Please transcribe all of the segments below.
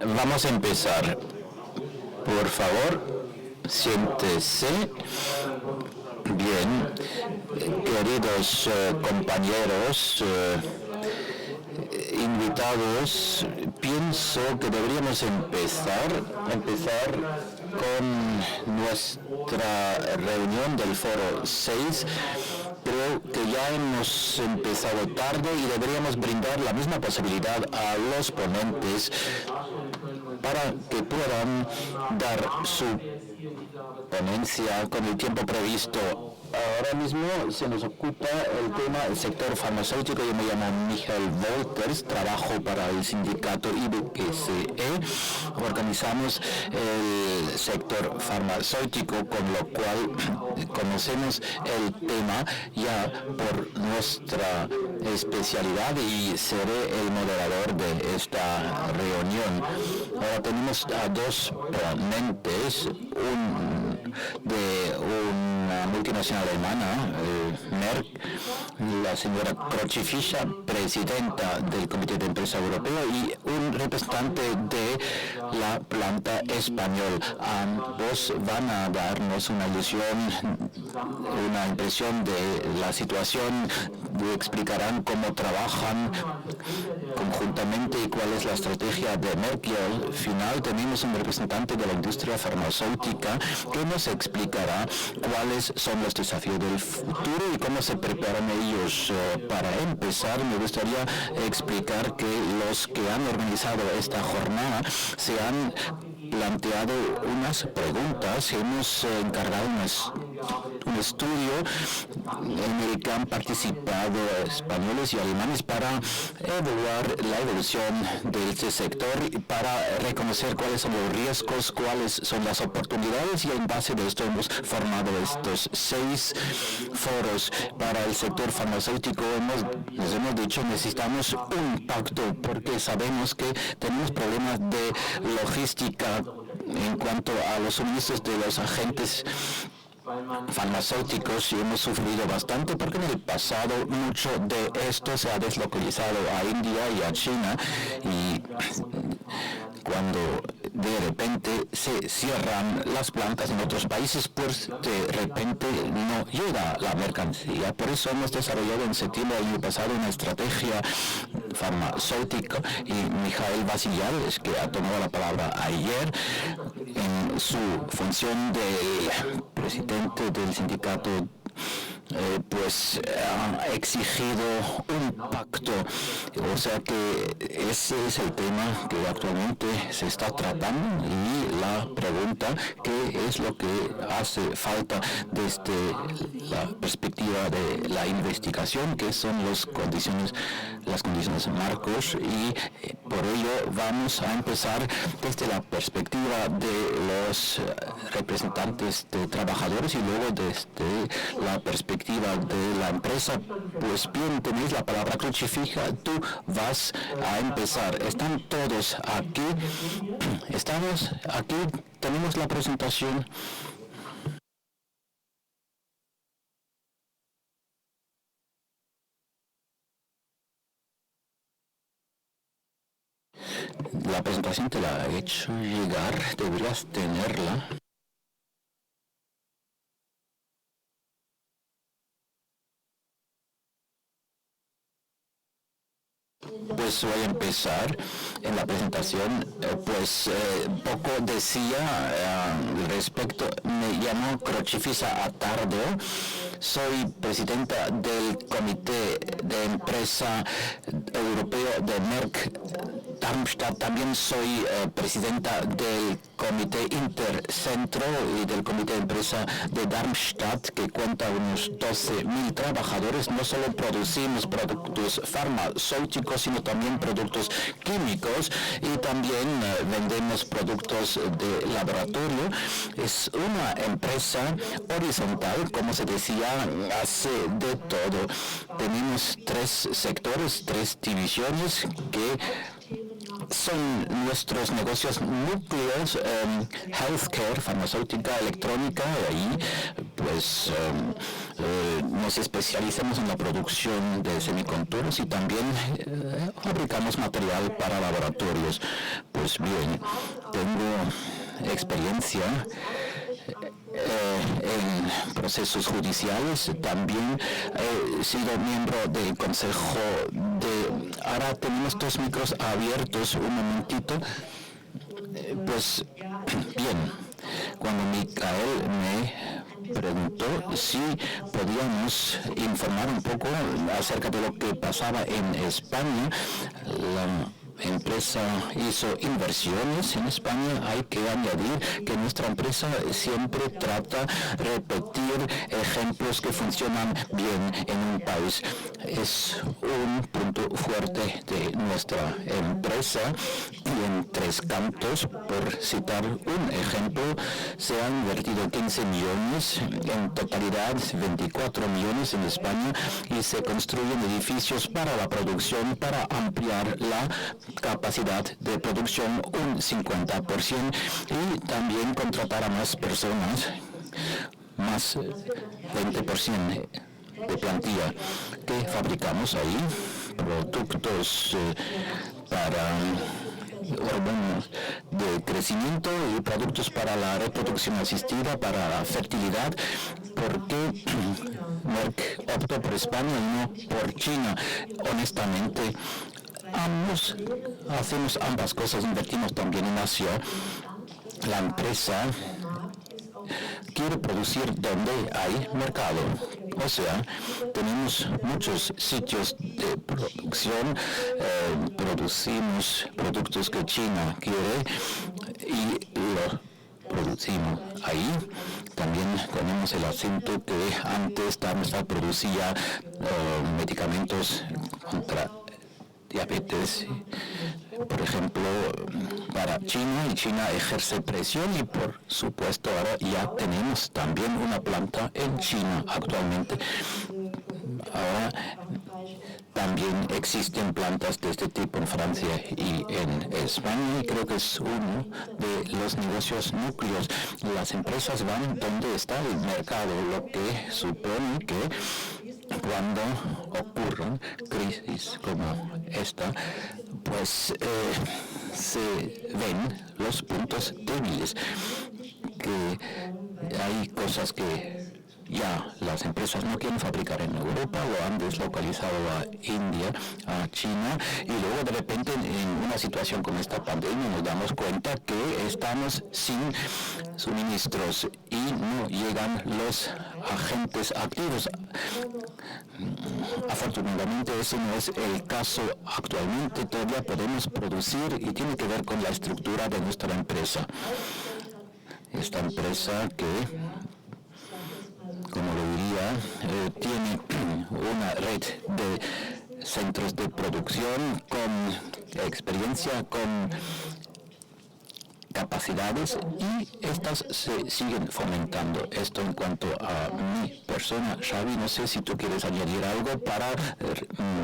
Vamos a empezar. Por favor, siéntese. Bien, queridos compañeros, invitados, pienso que deberíamos empezar con nuestra reunión del Foro 6. Creo que ya hemos empezado tarde y deberíamos brindar la misma posibilidad a los ponentes para que puedan dar su ponencia con el tiempo previsto. Ahora mismo se nos ocupa el tema del sector farmacéutico. Yo me llamo Michael Wolters, trabajo para el sindicato IBGCE. Organizamos el sector farmacéutico, con lo cual conocemos el tema ya por nuestra especialidad y seré el moderador de esta reunión. Ahora tenemos a dos ponentes, de una multinacional alemana, Merck, la señora Krochi-Fischer, presidenta del Comité de Empresa Europeo, y un representante de la planta español. Ambos van a darnos una impresión de la situación, explicarán cómo trabajan conjuntamente y cuál es la estrategia de Merck. Y al final tenemos un representante de la industria farmacéutica que nos explicará cuáles son los desafíos del futuro y cómo se preparan ellos. Para empezar, me gustaría explicar que los que han organizado esta jornada se han planteado unas preguntas. Hemos encargado un estudio en el que han participado españoles y alemanes para evaluar la evolución de este sector y para reconocer cuáles son los riesgos, cuáles son las oportunidades, y en base de esto hemos formado estos 6 foros para el sector farmacéutico. Nos hemos dicho, necesitamos un pacto porque sabemos que tenemos problemas de logística en cuanto a los suministros de los agentes farmacéuticos, y hemos sufrido bastante porque en el pasado mucho de esto se ha deslocalizado a India y a China, y cuando de repente se cierran las plantas en otros países, pues de repente no llega la mercancía. Por eso hemos desarrollado en septiembre del año pasado una estrategia farmacéutica, y Mijael Vasiliadis, que ha tomado la palabra ayer en su función de presidente del sindicato, pues ha exigido un pacto. O sea que ese es el tema que actualmente se está tratando, y la pregunta, ¿qué es lo que hace falta desde la perspectiva de la investigación? ¿Qué son las condiciones marcos? Y por ello vamos a empezar desde la perspectiva de los representantes de trabajadores y luego desde la perspectiva de la empresa. Pues bien, tenéis la palabra. Krochi-Fischer, tú vas a empezar. ¿Están todos aquí? ¿Estamos aquí? ¿Tenemos la presentación? La presentación te la he hecho llegar, deberías tenerla. Pues voy a empezar en la presentación. Poco decía respecto. Me llamo Krochi-Fischer Attardo. Soy presidenta del Comité de Empresa Europeo de Merck Darmstadt. También soy presidenta del Comité Intercentro y del Comité de Empresa de Darmstadt, que cuenta unos 12.000 trabajadores. No solo producimos productos farmacéuticos, sino también productos químicos, y también vendemos productos de laboratorio. Es una empresa horizontal, como se decía, hace de todo. Tenemos 3 sectores, 3 divisiones que son nuestros negocios núcleos, healthcare, farmacéutica, electrónica, y ahí pues nos especializamos en la producción de semiconductores y también fabricamos material para laboratorios. Pues bien, tengo experiencia en procesos judiciales, también he sido miembro del consejo de... Ahora tenemos 2 micros abiertos, un momentito. Pues bien, cuando Micael me preguntó si podíamos informar un poco acerca de lo que pasaba en España, la empresa hizo inversiones en España. Hay que añadir que nuestra empresa siempre trata de repetir ejemplos que funcionan bien en un país. Es un punto fuerte de nuestra empresa, y en Tres Cantos, por citar un ejemplo, se han invertido 15 millones, en totalidad 24 millones en España, y se construyen edificios para la producción, para ampliar la capacidad de producción un 50% y también contratar a más personas, más 20% de plantilla que fabricamos ahí, productos para hormonas de crecimiento y productos para la reproducción asistida, para la fertilidad. Porque Merck optó por España y no por China? Honestamente, hacemos ambas cosas, invertimos también en Asia. La empresa quiere producir donde hay mercado. O sea, tenemos muchos sitios de producción, producimos productos que China quiere y lo producimos ahí. También tenemos el acento que antes Darmstadt producía medicamentos contra diabetes, por ejemplo, para China, y China ejerce presión, y por supuesto ahora ya tenemos también una planta en China actualmente. Ahora también existen plantas de este tipo en Francia y en España, y creo que es uno de los negocios núcleos. Las empresas van donde está el mercado, lo que supone que cuando ocurren crisis como esta, pues se ven los puntos débiles, que hay cosas que ya las empresas no quieren fabricar en Europa, lo han deslocalizado a India, a China, y luego de repente en una situación como esta pandemia nos damos cuenta que estamos sin suministros y no llegan los agentes activos. Afortunadamente eso no es el caso actualmente, todavía podemos producir, y tiene que ver con la estructura de nuestra empresa. Esta empresa que, como lo diría, tiene una red de centros de producción con experiencia, con capacidades, y estas se siguen fomentando. Esto en cuanto a mi persona. Xavi, no sé si tú quieres añadir algo para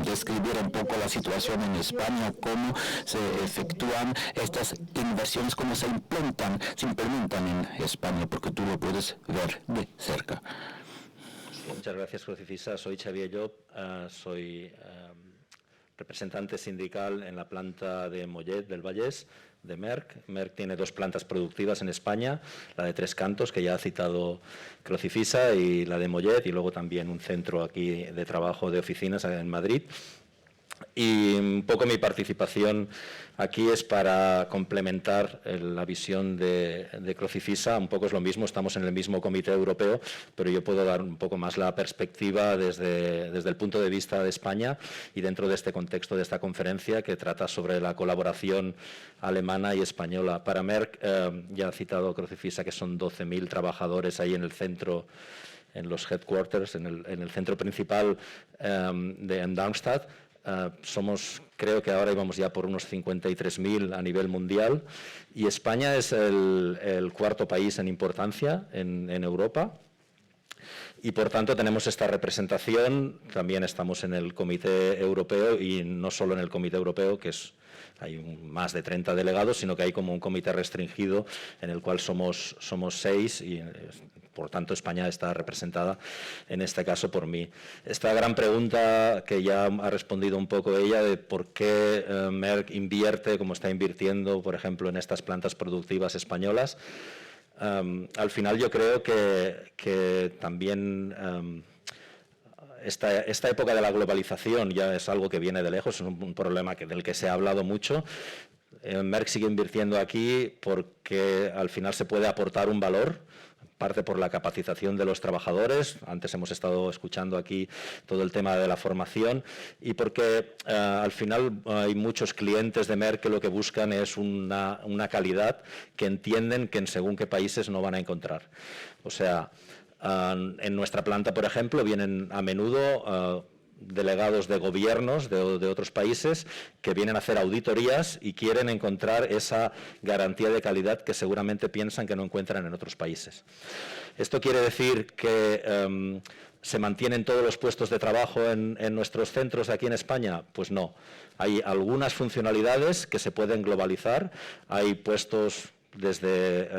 describir un poco la situación en España, cómo se efectúan estas inversiones, cómo se implementan en España, porque tú lo puedes ver de cerca. Muchas gracias, Crucifisa. Soy Xavier Llop, soy representante sindical en la planta de Mollet del Vallès de Merck. Merck tiene 2 plantas productivas en España, la de Tres Cantos, que ya ha citado Crucifisa, y la de Mollet, y luego también un centro aquí de trabajo de oficinas en Madrid. Y un poco mi participación aquí es para complementar la visión de Crucifisa. Un poco es lo mismo, estamos en el mismo comité europeo, pero yo puedo dar un poco más la perspectiva desde el punto de vista de España, y dentro de este contexto de esta conferencia que trata sobre la colaboración alemana y española. Para Merck, ya ha citado Crucifisa que son 12.000 trabajadores ahí en el centro, en los headquarters, en el centro principal en Darmstadt. Somos, creo que ahora íbamos ya por unos 53.000 a nivel mundial, y España es el 4º país en importancia en Europa, y por tanto tenemos esta representación. También estamos en el Comité Europeo, y no solo en el Comité Europeo, que es hay más de 30 delegados, sino que hay como un comité restringido en el cual somos 6 y por tanto España está representada en este caso por mí. Esta gran pregunta que ya ha respondido un poco ella de por qué Merck invierte como está invirtiendo, por ejemplo, en estas plantas productivas españolas. Al final yo creo que también esta época de la globalización ya es algo que viene de lejos, es un problema del que se ha hablado mucho. Merck sigue invirtiendo aquí porque al final se puede aportar un valor, parte por la capacitación de los trabajadores, antes hemos estado escuchando aquí todo el tema de la formación, y porque al final hay muchos clientes de Merck que lo que buscan es una calidad que entienden que en según qué países no van a encontrar. O sea, en nuestra planta, por ejemplo, vienen a menudo delegados de gobiernos de otros países que vienen a hacer auditorías y quieren encontrar esa garantía de calidad que seguramente piensan que no encuentran en otros países. ¿Esto quiere decir que se mantienen todos los puestos de trabajo en nuestros centros aquí en España? Pues no. Hay algunas funcionalidades que se pueden globalizar, hay puestos desde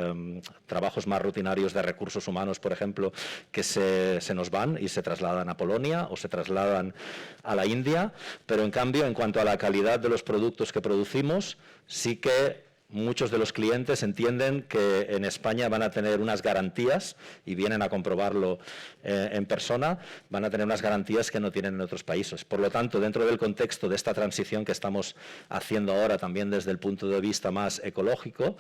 trabajos más rutinarios de recursos humanos, por ejemplo, que se nos van y se trasladan a Polonia o se trasladan a la India, pero en cambio, en cuanto a la calidad de los productos que producimos, sí que muchos de los clientes entienden que en España van a tener unas garantías, y vienen a comprobarlo en persona, van a tener unas garantías que no tienen en otros países. Por lo tanto, dentro del contexto de esta transición que estamos haciendo ahora, también desde el punto de vista más ecológico,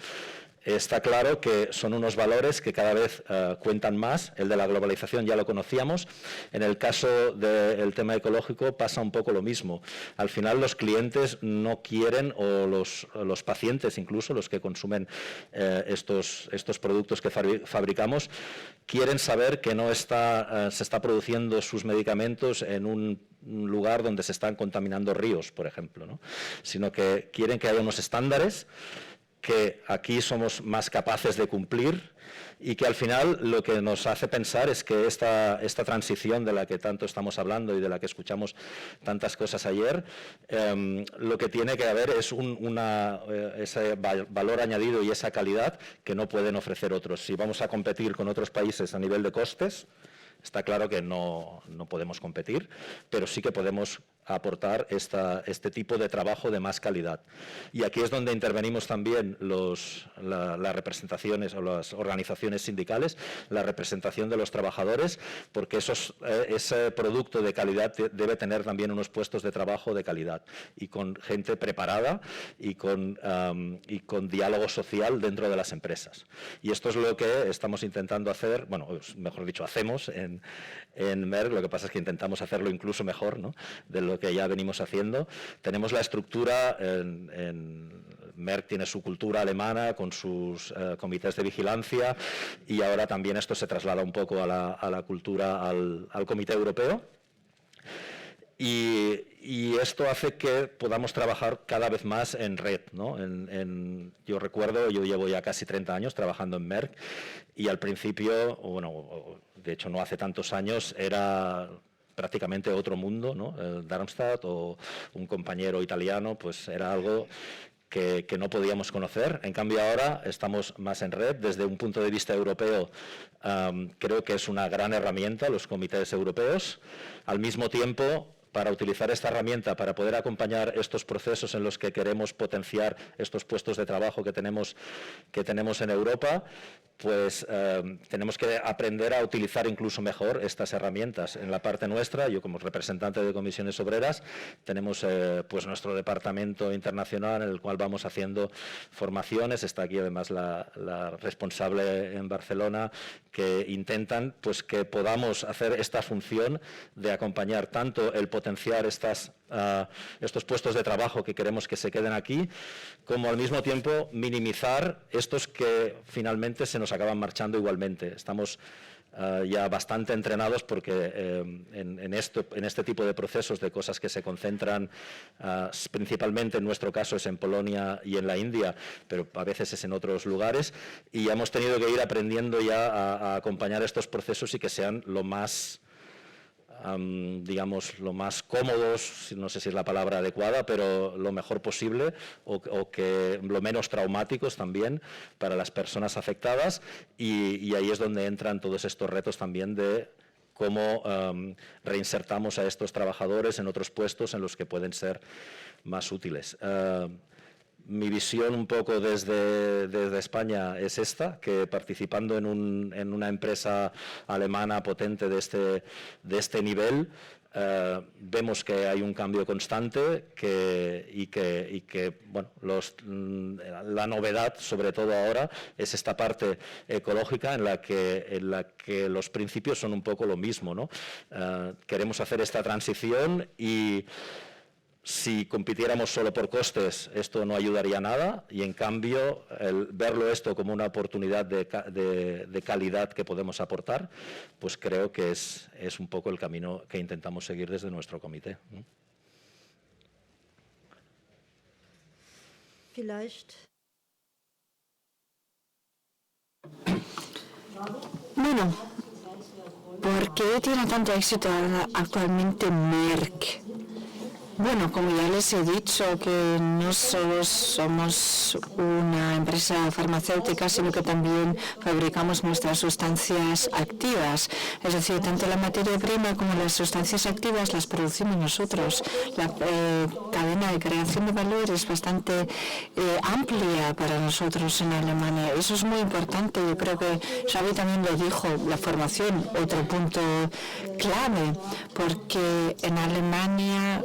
está claro que son unos valores que cada vez cuentan más. El de la globalización ya lo conocíamos. En el caso del tema ecológico pasa un poco lo mismo. Al final los clientes no quieren, o los pacientes incluso, los que consumen estos productos que fabricamos, quieren saber que no se está produciendo sus medicamentos en un lugar donde se están contaminando ríos, por ejemplo, ¿no? Sino que quieren que haya unos estándares que aquí somos más capaces de cumplir, y que al final lo que nos hace pensar es que esta transición de la que tanto estamos hablando y de la que escuchamos tantas cosas ayer, lo que tiene que haber es ese valor añadido y esa calidad que no pueden ofrecer otros. Si vamos a competir con otros países a nivel de costes, está claro que no podemos competir, pero sí que podemos aportar este tipo de trabajo de más calidad. Y aquí es donde intervenimos también las representaciones o las organizaciones sindicales, la representación de los trabajadores, porque ese producto de calidad debe tener también unos puestos de trabajo de calidad, y con gente preparada y con diálogo social dentro de las empresas. Y esto es lo que estamos intentando hacer, bueno, mejor dicho, hacemos en Merck. Lo que pasa es que intentamos hacerlo incluso mejor, ¿no?, de lo que ya venimos haciendo. Tenemos la estructura, Merck tiene su cultura alemana con sus comités de vigilancia, y ahora también esto se traslada un poco a la cultura, al comité europeo. Y esto hace que podamos trabajar cada vez más en red, ¿no? Yo recuerdo, yo llevo ya casi 30 años trabajando en Merck, y al principio, bueno, de hecho no hace tantos años, era prácticamente otro mundo, ¿no? Darmstadt o un compañero italiano, pues era algo que no podíamos conocer. En cambio ahora estamos más en red. Desde un punto de vista europeo, creo que es una gran herramienta los comités europeos. Al mismo tiempo, para utilizar esta herramienta, para poder acompañar estos procesos en los que queremos potenciar estos puestos de trabajo que tenemos en Europa, pues tenemos que aprender a utilizar incluso mejor estas herramientas. En la parte nuestra, yo como representante de comisiones obreras, tenemos pues nuestro departamento internacional en el cual vamos haciendo formaciones. Está aquí además la responsable en Barcelona, que intentan pues que podamos hacer esta función de acompañar tanto el potenciar estos puestos de trabajo que queremos que se queden aquí, como al mismo tiempo minimizar estos que finalmente se nos acaban marchando igualmente. Estamos ya bastante entrenados porque en este tipo de procesos, de cosas que se concentran principalmente, en nuestro caso es en Polonia y en la India, pero a veces es en otros lugares, y ya hemos tenido que ir aprendiendo ya a acompañar estos procesos y que sean lo más digamos, lo más cómodos, no sé si es la palabra adecuada, pero lo mejor posible o que lo menos traumáticos también para las personas afectadas, y ahí es donde entran todos estos retos también de cómo reinsertamos a estos trabajadores en otros puestos en los que pueden ser más útiles. Mi visión un poco desde España es esta, que participando en una empresa alemana potente de este nivel, vemos que hay un cambio constante y que bueno, la novedad, sobre todo ahora, es esta parte ecológica en la que los principios son un poco lo mismo, ¿no? Queremos hacer esta transición y si compitiéramos solo por costes, esto no ayudaría a nada, y en cambio, verlo esto como una oportunidad de calidad que podemos aportar, pues creo que es un poco el camino que intentamos seguir desde nuestro comité. Bueno, ¿por qué tiene tanto éxito actualmente Merck? Bueno, como ya les he dicho, que no solo somos una empresa farmacéutica, sino que también fabricamos nuestras sustancias activas. Es decir, tanto la materia prima como las sustancias activas las producimos nosotros. La cadena de creación de valor es bastante amplia para nosotros en Alemania. Eso es muy importante. Yo creo que Xavi también lo dijo, la formación, otro punto clave, porque en Alemania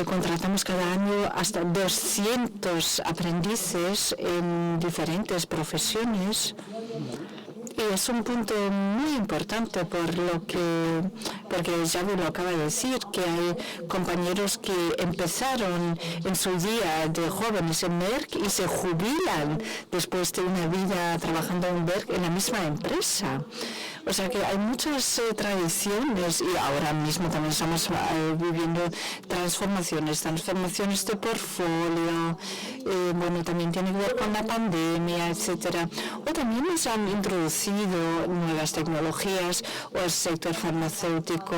contratamos cada año hasta 200 aprendices en diferentes profesiones. Y es un punto muy importante porque Xavi lo acaba de decir, que hay compañeros que empezaron en su día de jóvenes en Merck y se jubilan después de una vida trabajando en Merck en la misma empresa. O sea que hay muchas tradiciones y ahora mismo también estamos viviendo transformaciones de portfolio, bueno, también tiene que ver con la pandemia, etcétera. O también nos han introducido nuevas tecnologías o el sector farmacéutico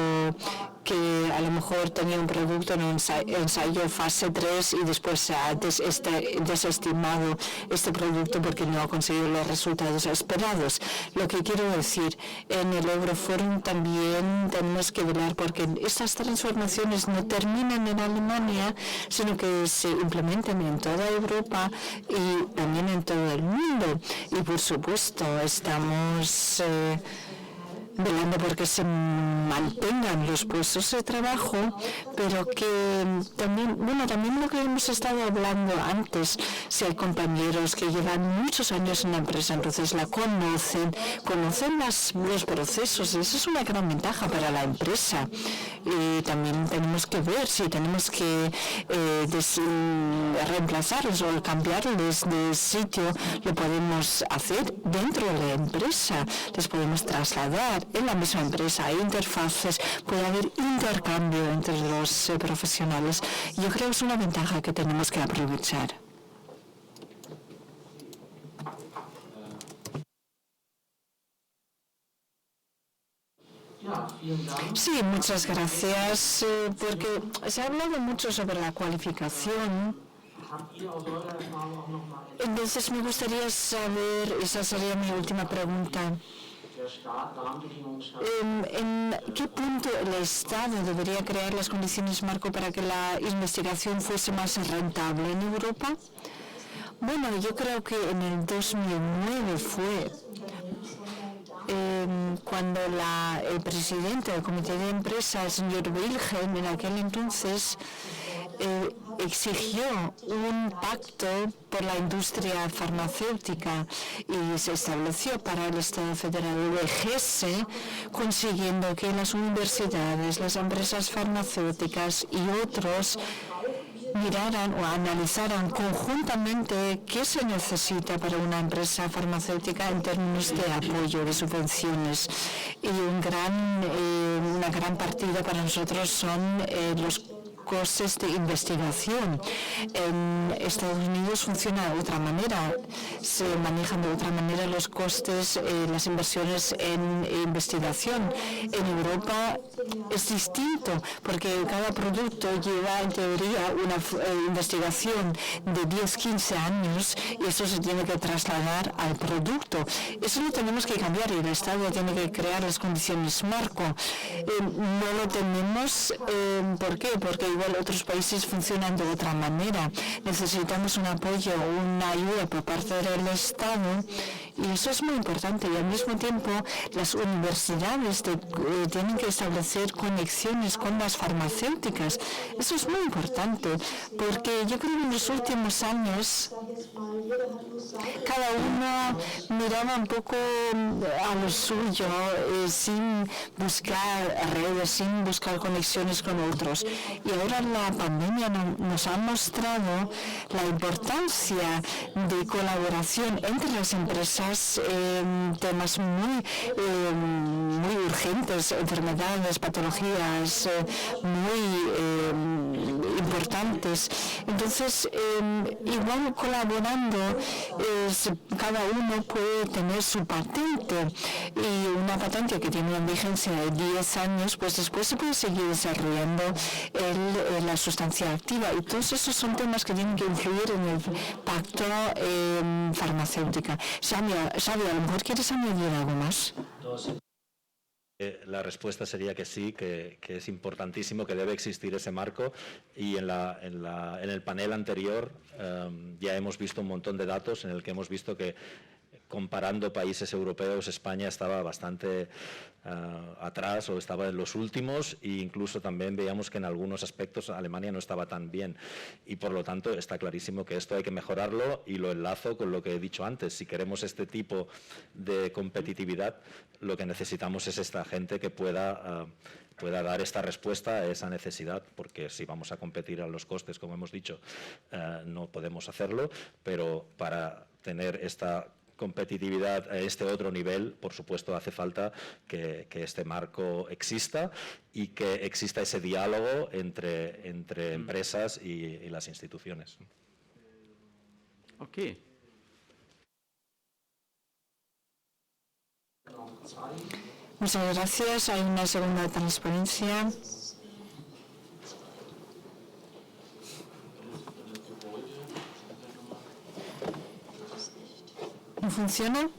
que a lo mejor tenía un producto en ensayo fase 3 y después se ha desestimado este producto porque no ha conseguido los resultados esperados. Lo que quiero decir, en el Euroforum también tenemos que velar porque estas transformaciones no terminan en Alemania, sino que se implementen en toda Europa y también en todo el mundo. Y por supuesto estamos velando porque se mantengan los puestos de trabajo, pero que también, bueno, también lo que hemos estado hablando antes, si hay compañeros que llevan muchos años en la empresa, entonces la conocen los procesos, y eso es una gran ventaja para la empresa. Y también tenemos que ver si tenemos que reemplazarlos o cambiarles de sitio, lo podemos hacer dentro de la empresa, les podemos trasladar en la misma empresa, hay interfaces, puede haber intercambio entre los profesionales. Yo creo que es una ventaja que tenemos que aprovechar. Sí, muchas gracias, porque se ha hablado mucho sobre la cualificación. Entonces me gustaría saber, esa sería mi última pregunta, ¿en qué punto el Estado debería crear las condiciones marco para que la investigación fuese más rentable en Europa? Bueno, yo creo que en el 2009 fue cuando el presidente del comité de empresa, el señor Wilhelm, en aquel entonces exigió un pacto por la industria farmacéutica y se estableció para el Estado federal el EGS, consiguiendo que las universidades, las empresas farmacéuticas y otros miraran o analizaran conjuntamente qué se necesita para una empresa farmacéutica en términos de apoyo, de subvenciones. Y una gran partida para nosotros son los costes de investigación. En Estados Unidos funciona de otra manera, se manejan de otra manera los costes, las inversiones en investigación. En Europa es distinto porque cada producto lleva en teoría una investigación de 10-15 años y eso se tiene que trasladar al producto. Eso lo tenemos que cambiar y el Estado tiene que crear las condiciones marco. No lo tenemos, ¿por qué? Porque igual otros países funcionan de otra manera. Necesitamos un apoyo, una ayuda por parte del Estado y eso es muy importante. Y al mismo tiempo las universidades tienen que establecer conexiones con las farmacéuticas. Eso es muy importante porque yo creo que en los últimos años cada uno miraba un poco a lo suyo sin buscar redes, sin buscar conexiones con otros. Y ahora la pandemia nos ha mostrado la importancia de colaboración entre las empresas en temas muy urgentes, enfermedades, patologías muy importantes. Entonces, igual colaborando, cada uno puede tener su patente y una patente que tiene una vigencia de 10 años, pues después se puede seguir desarrollando la sustancia activa y todos esos son temas que tienen que influir en el pacto farmacéutica. Xavi, a lo mejor quieres añadir algo más. La respuesta sería que sí, que es importantísimo, que debe existir ese marco y en el panel anterior ya hemos visto un montón de datos en el que hemos visto que comparando países europeos, España estaba bastante atrás o estaba en los últimos e incluso también veíamos que en algunos aspectos Alemania no estaba tan bien y por lo tanto está clarísimo que esto hay que mejorarlo y lo enlazo con lo que he dicho antes. Si queremos este tipo de competitividad, lo que necesitamos es esta gente que pueda dar esta respuesta a esa necesidad, porque si vamos a competir a los costes, como hemos dicho, no podemos hacerlo, pero para tener esta competitividad a este otro nivel, por supuesto, hace falta que este marco exista y que exista ese diálogo entre empresas y las instituciones. Okay. Muchas gracias. Hay una segunda transparencia. ¿No funciona?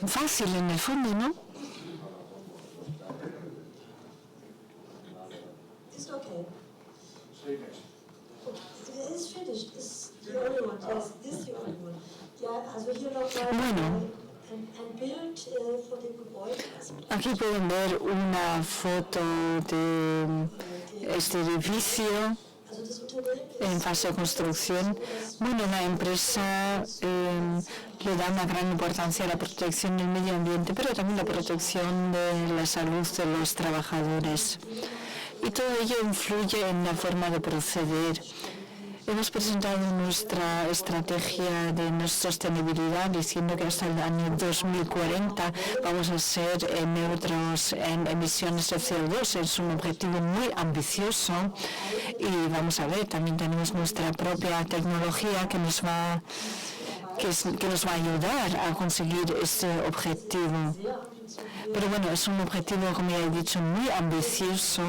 Fácil en el fondo, ¿no? Bueno, aquí pueden ver una foto de este edificio en fase de construcción. Bueno, la empresa le da una gran importancia a la protección del medio ambiente, pero también la protección de la salud de los trabajadores. Y todo ello influye en la forma de proceder. Hemos presentado nuestra estrategia de sostenibilidad diciendo que hasta el año 2040 vamos a ser neutros en emisiones de CO2. Es un objetivo muy ambicioso y vamos a ver, también tenemos nuestra propia tecnología que nos va a ayudar a conseguir este objetivo. Pero bueno, es un objetivo, como ya he dicho, muy ambicioso.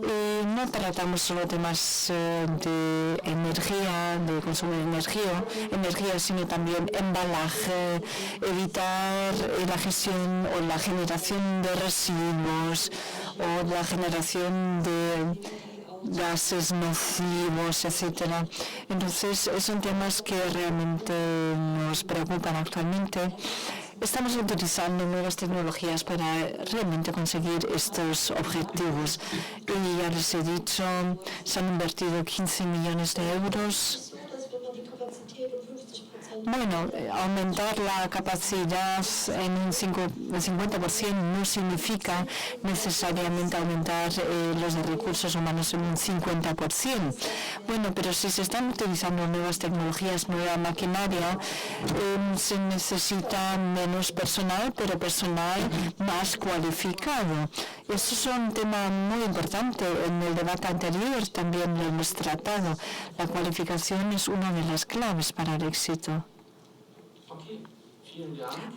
Y no tratamos solo temas de energía, de consumo de energía, sino también embalaje, evitar la gestión o la generación de residuos o la generación de gases nocivos, etcétera. Entonces, son temas que realmente nos preocupan actualmente. Estamos utilizando nuevas tecnologías para realmente conseguir estos objetivos. Y ya les he dicho, se han invertido 15 millones de euros. Bueno, aumentar la capacidad en un 50% no significa necesariamente aumentar los recursos humanos en un 50%. Bueno, pero si se están utilizando nuevas tecnologías, nueva maquinaria, se necesita menos personal, pero personal más cualificado. Eso es un tema muy importante. En el debate anterior también lo hemos tratado. La cualificación es una de las claves para el éxito.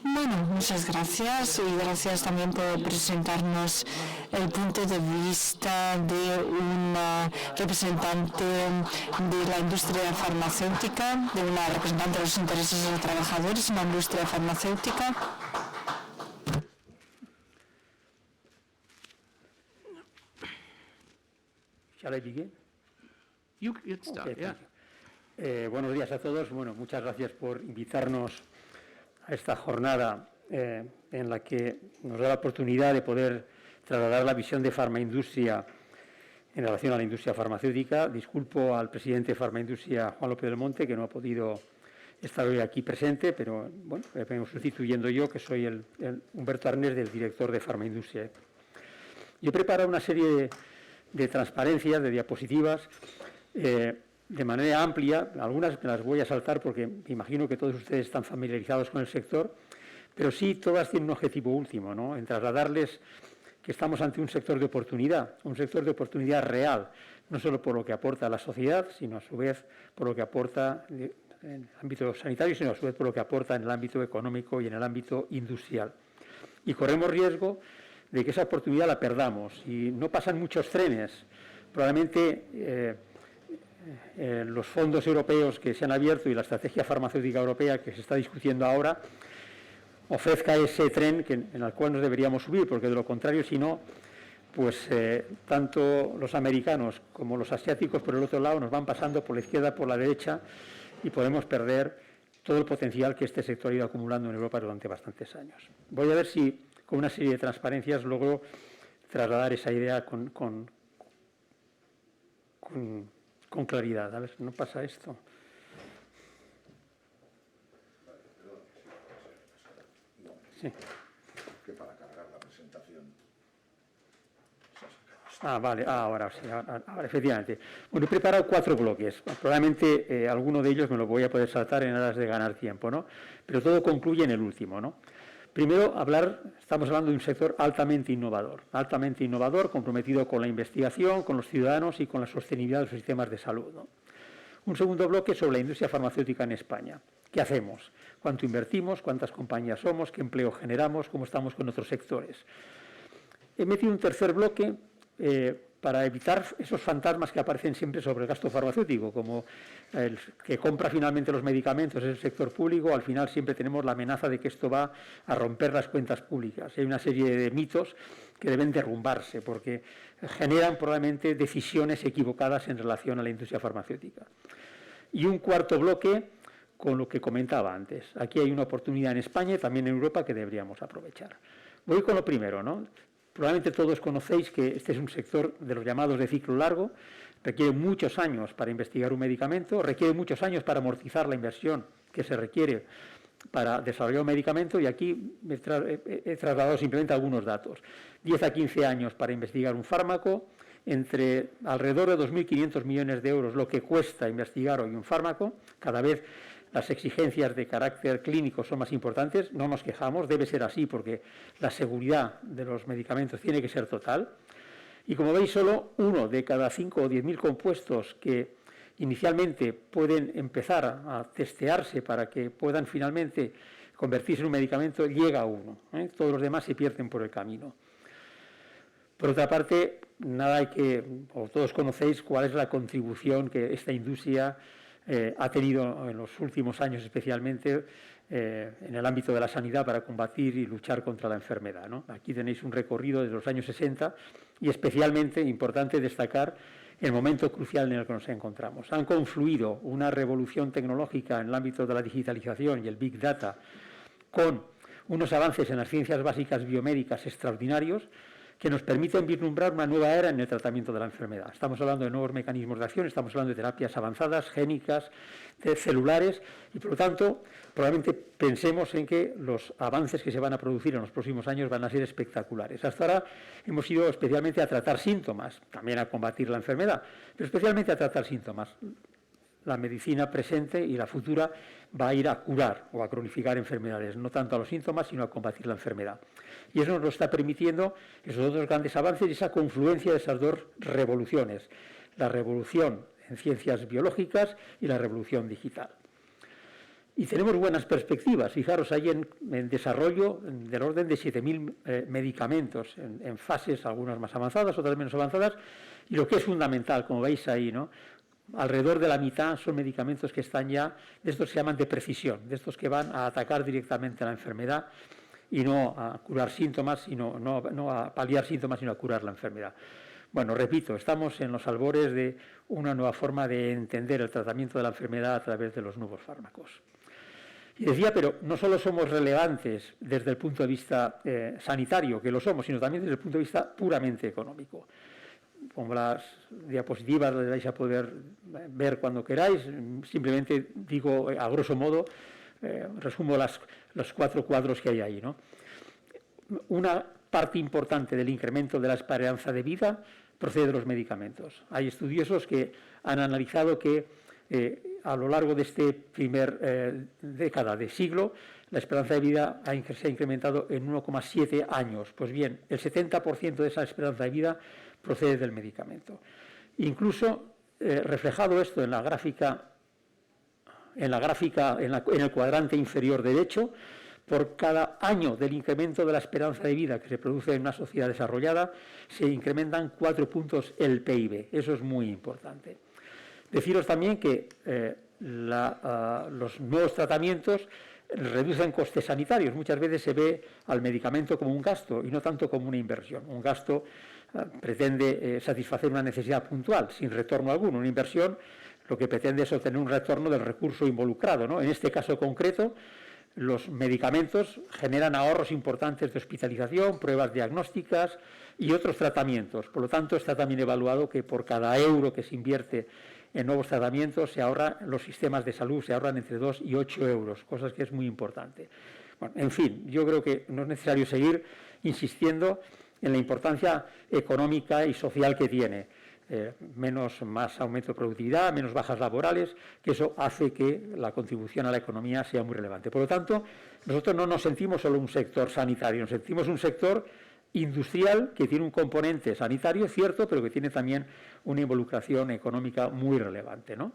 Bueno, muchas gracias y gracias también por presentarnos el punto de vista de una representante de la industria farmacéutica, de una representante de los intereses de los trabajadores en la industria farmacéutica. Shall I begin? You start, Okay, yeah. thank you. Buenos días a todos. Bueno, muchas gracias por invitarnos a esta jornada en la que nos da la oportunidad de poder trasladar la visión de Farmaindustria en relación a la industria farmacéutica. Disculpo al presidente de Farmaindustria, Juan López del Monte, que no ha podido estar hoy aquí presente, pero bueno, le vengo sustituyendo yo, que soy el Humberto Arnés, del director de Farmaindustria. Yo he preparado una serie de transparencias, de diapositivas, de manera amplia. Algunas me las voy a saltar porque me imagino que todos ustedes están familiarizados con el sector, pero sí todas tienen un objetivo último, ¿no? En trasladarles que estamos ante un sector de oportunidad real, no solo por lo que aporta a la sociedad, sino a su vez por lo que aporta en el ámbito sanitario, sino a su vez por lo que aporta en el ámbito económico y en el ámbito industrial. Y corremos riesgo de que esa oportunidad la perdamos. Y no pasan muchos trenes. Probablemente los fondos europeos que se han abierto y la estrategia farmacéutica europea que se está discutiendo ahora ofrezca ese tren en el cual nos deberíamos subir, porque de lo contrario, si no, pues tanto los americanos como los asiáticos por el otro lado nos van pasando por la izquierda, por la derecha, y podemos perder todo el potencial que este sector ha ido acumulando en Europa durante bastantes años. Voy a ver si con una serie de transparencias logro trasladar esa idea con claridad. A ver, ¿no pasa esto? Sí. Que para cargar la presentación. Vale, ahora sí, ahora, efectivamente. Bueno, he preparado 4 bloques. Probablemente alguno de ellos me lo voy a poder saltar en aras de ganar tiempo, ¿no? Pero todo concluye en el último, ¿no? Primero, estamos hablando de un sector altamente innovador, comprometido con la investigación, con los ciudadanos y con la sostenibilidad de los sistemas de salud, ¿no? Un segundo bloque sobre la industria farmacéutica en España. ¿Qué hacemos? ¿Cuánto invertimos? ¿Cuántas compañías somos? ¿Qué empleo generamos? ¿Cómo estamos con otros sectores? He metido un tercer bloque para evitar esos fantasmas que aparecen siempre sobre el gasto farmacéutico, como el que compra finalmente los medicamentos es el sector público. Al final siempre tenemos la amenaza de que esto va a romper las cuentas públicas. Hay una serie de mitos que deben derrumbarse porque generan probablemente decisiones equivocadas en relación a la industria farmacéutica. Y un cuarto bloque con lo que comentaba antes. Aquí hay una oportunidad en España y también en Europa que deberíamos aprovechar. Voy con lo primero, ¿no? Probablemente todos conocéis que este es un sector de los llamados de ciclo largo. Requiere muchos años para investigar un medicamento, requiere muchos años para amortizar la inversión que se requiere para desarrollar un medicamento, y aquí he trasladado simplemente algunos datos. 10 a 15 años para investigar un fármaco, entre alrededor de 2.500 millones de euros lo que cuesta investigar hoy un fármaco. Cada vez las exigencias de carácter clínico son más importantes, no nos quejamos, debe ser así porque la seguridad de los medicamentos tiene que ser total. Y como veis, solo 1 de cada 5 o 10.000 compuestos que inicialmente pueden empezar a testearse para que puedan finalmente convertirse en un medicamento llega a uno. Todos los demás se pierden por el camino. Por otra parte, todos conocéis cuál es la contribución que esta industria ha tenido en los últimos años, especialmente en el ámbito de la sanidad, para combatir y luchar contra la enfermedad, ¿no? Aquí tenéis un recorrido de los años 60 y especialmente importante destacar el momento crucial en el que nos encontramos. Han confluido una revolución tecnológica en el ámbito de la digitalización y el Big Data con unos avances en las ciencias básicas biomédicas extraordinarios que nos permiten vislumbrar una nueva era en el tratamiento de la enfermedad. Estamos hablando de nuevos mecanismos de acción, estamos hablando de terapias avanzadas, génicas, celulares, y por lo tanto, probablemente pensemos en que los avances que se van a producir en los próximos años van a ser espectaculares. Hasta ahora hemos ido especialmente a tratar síntomas, también a combatir la enfermedad, pero especialmente a tratar síntomas. La medicina presente y la futura va a ir a curar o a cronificar enfermedades, no tanto a los síntomas, sino a combatir la enfermedad. Y eso nos lo está permitiendo esos dos grandes avances y esa confluencia de esas dos revoluciones, la revolución en ciencias biológicas y la revolución digital. Y tenemos buenas perspectivas. Fijaros, hay en desarrollo del orden de 7.000 medicamentos en fases, algunas más avanzadas, otras menos avanzadas, y lo que es fundamental, como veis ahí, ¿no?, alrededor de la mitad son medicamentos que están ya, de estos que se llaman de precisión, de estos que van a atacar directamente la enfermedad y no a curar síntomas, no a paliar síntomas, sino a curar la enfermedad. Bueno, repito, estamos en los albores de una nueva forma de entender el tratamiento de la enfermedad a través de los nuevos fármacos. Y decía, pero no solo somos relevantes desde el punto de vista sanitario, que lo somos, sino también desde el punto de vista puramente económico. Como las diapositivas las vais a poder ver cuando queráis, simplemente digo, a grosso modo, resumo los 4 cuadros que hay ahí, ¿no? Una parte importante del incremento de la esperanza de vida procede de los medicamentos. Hay estudiosos que han analizado que a lo largo de este primer década de siglo, la esperanza de vida se ha incrementado en 1,7 años. Pues bien, el 70% de esa esperanza de vida procede del medicamento. Incluso reflejado esto en la gráfica, en el cuadrante inferior derecho, por cada año del incremento de la esperanza de vida que se produce en una sociedad desarrollada, se incrementan 4 puntos el PIB. Eso es muy importante. Deciros también que los nuevos tratamientos reducen costes sanitarios. Muchas veces se ve al medicamento como un gasto y no tanto como una inversión. Un gasto pretende satisfacer una necesidad puntual, sin retorno alguno. Una inversión lo que pretende es obtener un retorno del recurso involucrado, ¿no? En este caso concreto, los medicamentos generan ahorros importantes de hospitalización, pruebas diagnósticas y otros tratamientos. Por lo tanto, está también evaluado que por cada euro que se invierte en nuevos tratamientos, los sistemas de salud se ahorran entre 2 y 8 euros, cosas que es muy importante. Bueno, en fin, yo creo que no es necesario seguir insistiendo en la importancia económica y social que tiene. Más aumento de productividad, menos bajas laborales, que eso hace que la contribución a la economía sea muy relevante. Por lo tanto, nosotros no nos sentimos solo un sector sanitario, nos sentimos un sector industrial que tiene un componente sanitario, cierto, pero que tiene también una involucración económica muy relevante, ¿no?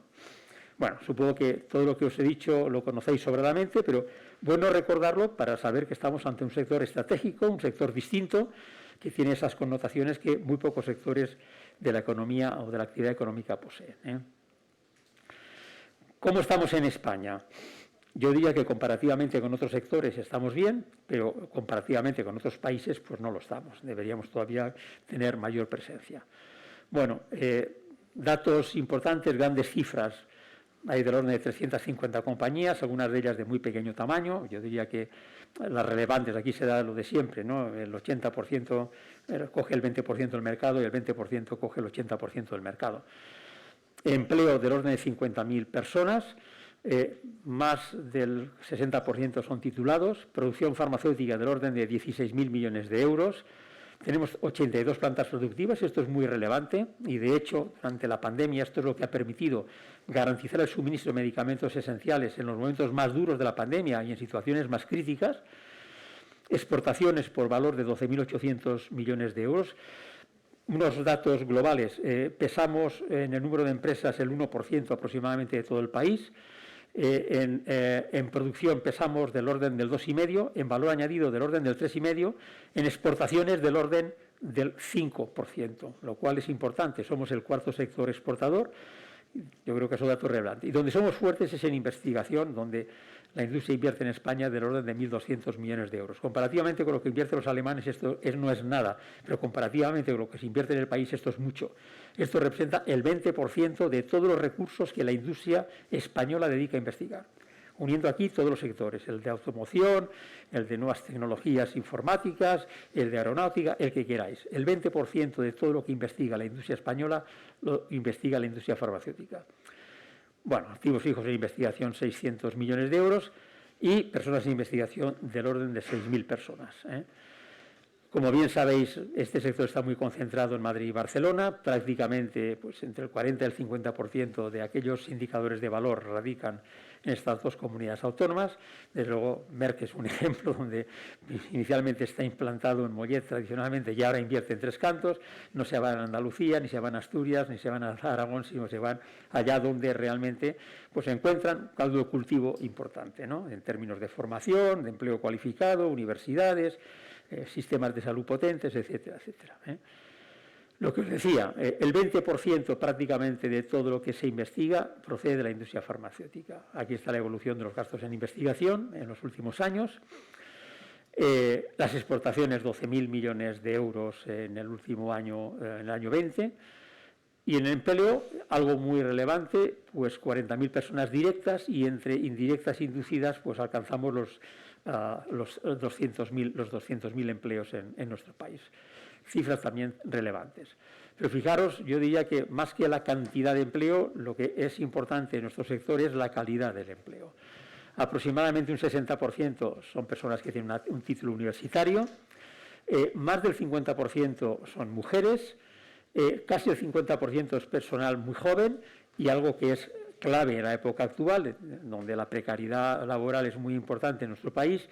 Bueno, supongo que todo lo que os he dicho lo conocéis sobradamente, pero bueno recordarlo para saber que estamos ante un sector estratégico, un sector distinto, que tiene esas connotaciones que muy pocos sectores de la economía o de la actividad económica poseen, ¿eh? ¿Cómo estamos en España? Yo diría que comparativamente con otros sectores estamos bien, pero comparativamente con otros países pues no lo estamos. Deberíamos todavía tener mayor presencia. Bueno, datos importantes, grandes cifras. Hay del orden de 350 compañías, algunas de ellas de muy pequeño tamaño. Yo diría que las relevantes, aquí se da lo de siempre, ¿no? El 80% coge el 20% del mercado y el 20% coge el 80% del mercado. Empleo del orden de 50.000 personas, más del 60% son titulados, producción farmacéutica del orden de 16.000 millones de euros. Tenemos 82 plantas productivas, esto es muy relevante y de hecho durante la pandemia esto es lo que ha permitido garantizar el suministro de medicamentos esenciales en los momentos más duros de la pandemia y en situaciones más críticas. Exportaciones por valor de 12.800 millones de euros. Unos datos globales, pesamos en el número de empresas el 1% aproximadamente de todo el país. En producción pesamos del orden del 2,5%, en valor añadido del orden del 3,5%, en exportaciones del orden del 5%, lo cual es importante. Somos el cuarto sector exportador, yo creo que es un dato relevante. Y donde somos fuertes es en investigación, donde la industria invierte en España del orden de 1.200 millones de euros. Comparativamente con lo que invierten los alemanes, esto no es nada, pero comparativamente con lo que se invierte en el país, esto es mucho. Esto representa el 20% de todos los recursos que la industria española dedica a investigar, uniendo aquí todos los sectores, el de automoción, el de nuevas tecnologías informáticas, el de aeronáutica, el que queráis. El 20% de todo lo que investiga la industria española lo investiga la industria farmacéutica. Bueno, activos fijos en investigación 600 millones de euros y personas en investigación del orden de 6.000 personas. Como bien sabéis, este sector está muy concentrado en Madrid y Barcelona. Prácticamente pues, entre el 40 y el 50% de aquellos indicadores de valor radican en estas dos comunidades autónomas. Desde luego, Merck es un ejemplo donde inicialmente está implantado en Mollet tradicionalmente y ahora invierte en Tres Cantos. No se van a Andalucía, ni se van a Asturias, ni se van a Aragón, sino se van allá donde realmente pues, encuentran caldo de cultivo importante, ¿no? En términos de formación, de empleo cualificado, universidades, sistemas de salud potentes, etcétera, etcétera. Lo que os decía, el 20% prácticamente de todo lo que se investiga procede de la industria farmacéutica. Aquí está la evolución de los gastos en investigación en los últimos años. Las exportaciones, 12.000 millones de euros en el último año, en el año 20. Y en el empleo, algo muy relevante, pues 40.000 personas directas y entre indirectas e inducidas, pues alcanzamos los 200.000 empleos en nuestro país. Cifras también relevantes. Pero fijaros, yo diría que más que la cantidad de empleo, lo que es importante en nuestro sector es la calidad del empleo. Aproximadamente un 60% son personas que tienen un título universitario, más del 50% son mujeres, casi el 50% es personal muy joven y algo que es clave en la época actual, donde la precariedad laboral es muy importante en nuestro país,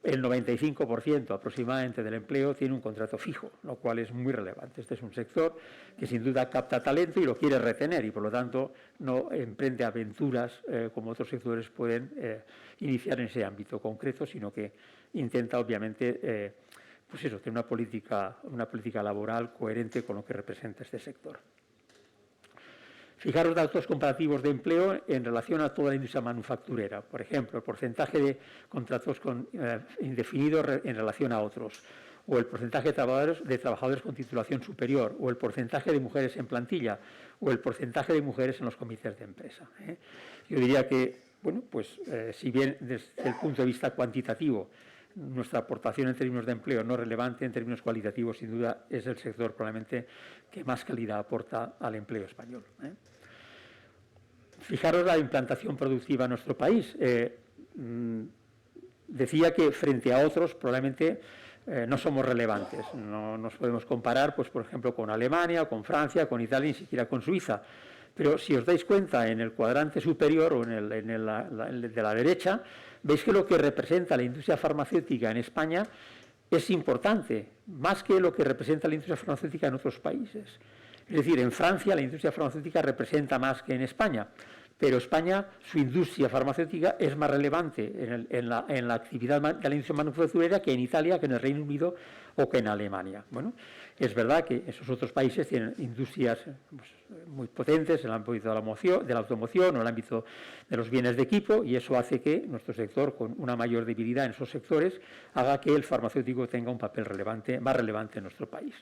el 95% aproximadamente del empleo tiene un contrato fijo, lo cual es muy relevante. Este es un sector que sin duda capta talento y lo quiere retener y por lo tanto no emprende aventuras como otros sectores pueden iniciar en ese ámbito concreto, sino que intenta obviamente pues eso, tener una política laboral coherente con lo que representa este sector. Fijaros datos comparativos de empleo en relación a toda la industria manufacturera. Por ejemplo, el porcentaje de contratos indefinidos en relación a otros, o el porcentaje de trabajadores con titulación superior, o el porcentaje de mujeres en plantilla, o el porcentaje de mujeres en los comités de empresa. Yo diría que, bueno, pues si bien desde el punto de vista cuantitativo nuestra aportación en términos de empleo no es relevante, en términos cualitativos sin duda es el sector probablemente que más calidad aporta al empleo español. Fijaros la implantación productiva en nuestro país. Decía que frente a otros probablemente no somos relevantes. No nos podemos comparar, pues, por ejemplo, con Alemania, con Francia, con Italia, ni siquiera con Suiza. Pero si os dais cuenta, en el cuadrante superior o en el de la derecha, veis que lo que representa la industria farmacéutica en España es importante, más que lo que representa la industria farmacéutica en otros países. Es decir, en Francia la industria farmacéutica representa más que en España, pero España, su industria farmacéutica es más relevante en la actividad de la industria manufacturera que en Italia, que en el Reino Unido o que en Alemania. Bueno, es verdad que esos otros países tienen industrias pues, muy potentes en el ámbito de la automoción o en el ámbito de los bienes de equipo y eso hace que nuestro sector, con una mayor debilidad en esos sectores, haga que el farmacéutico tenga un papel más relevante en nuestro país.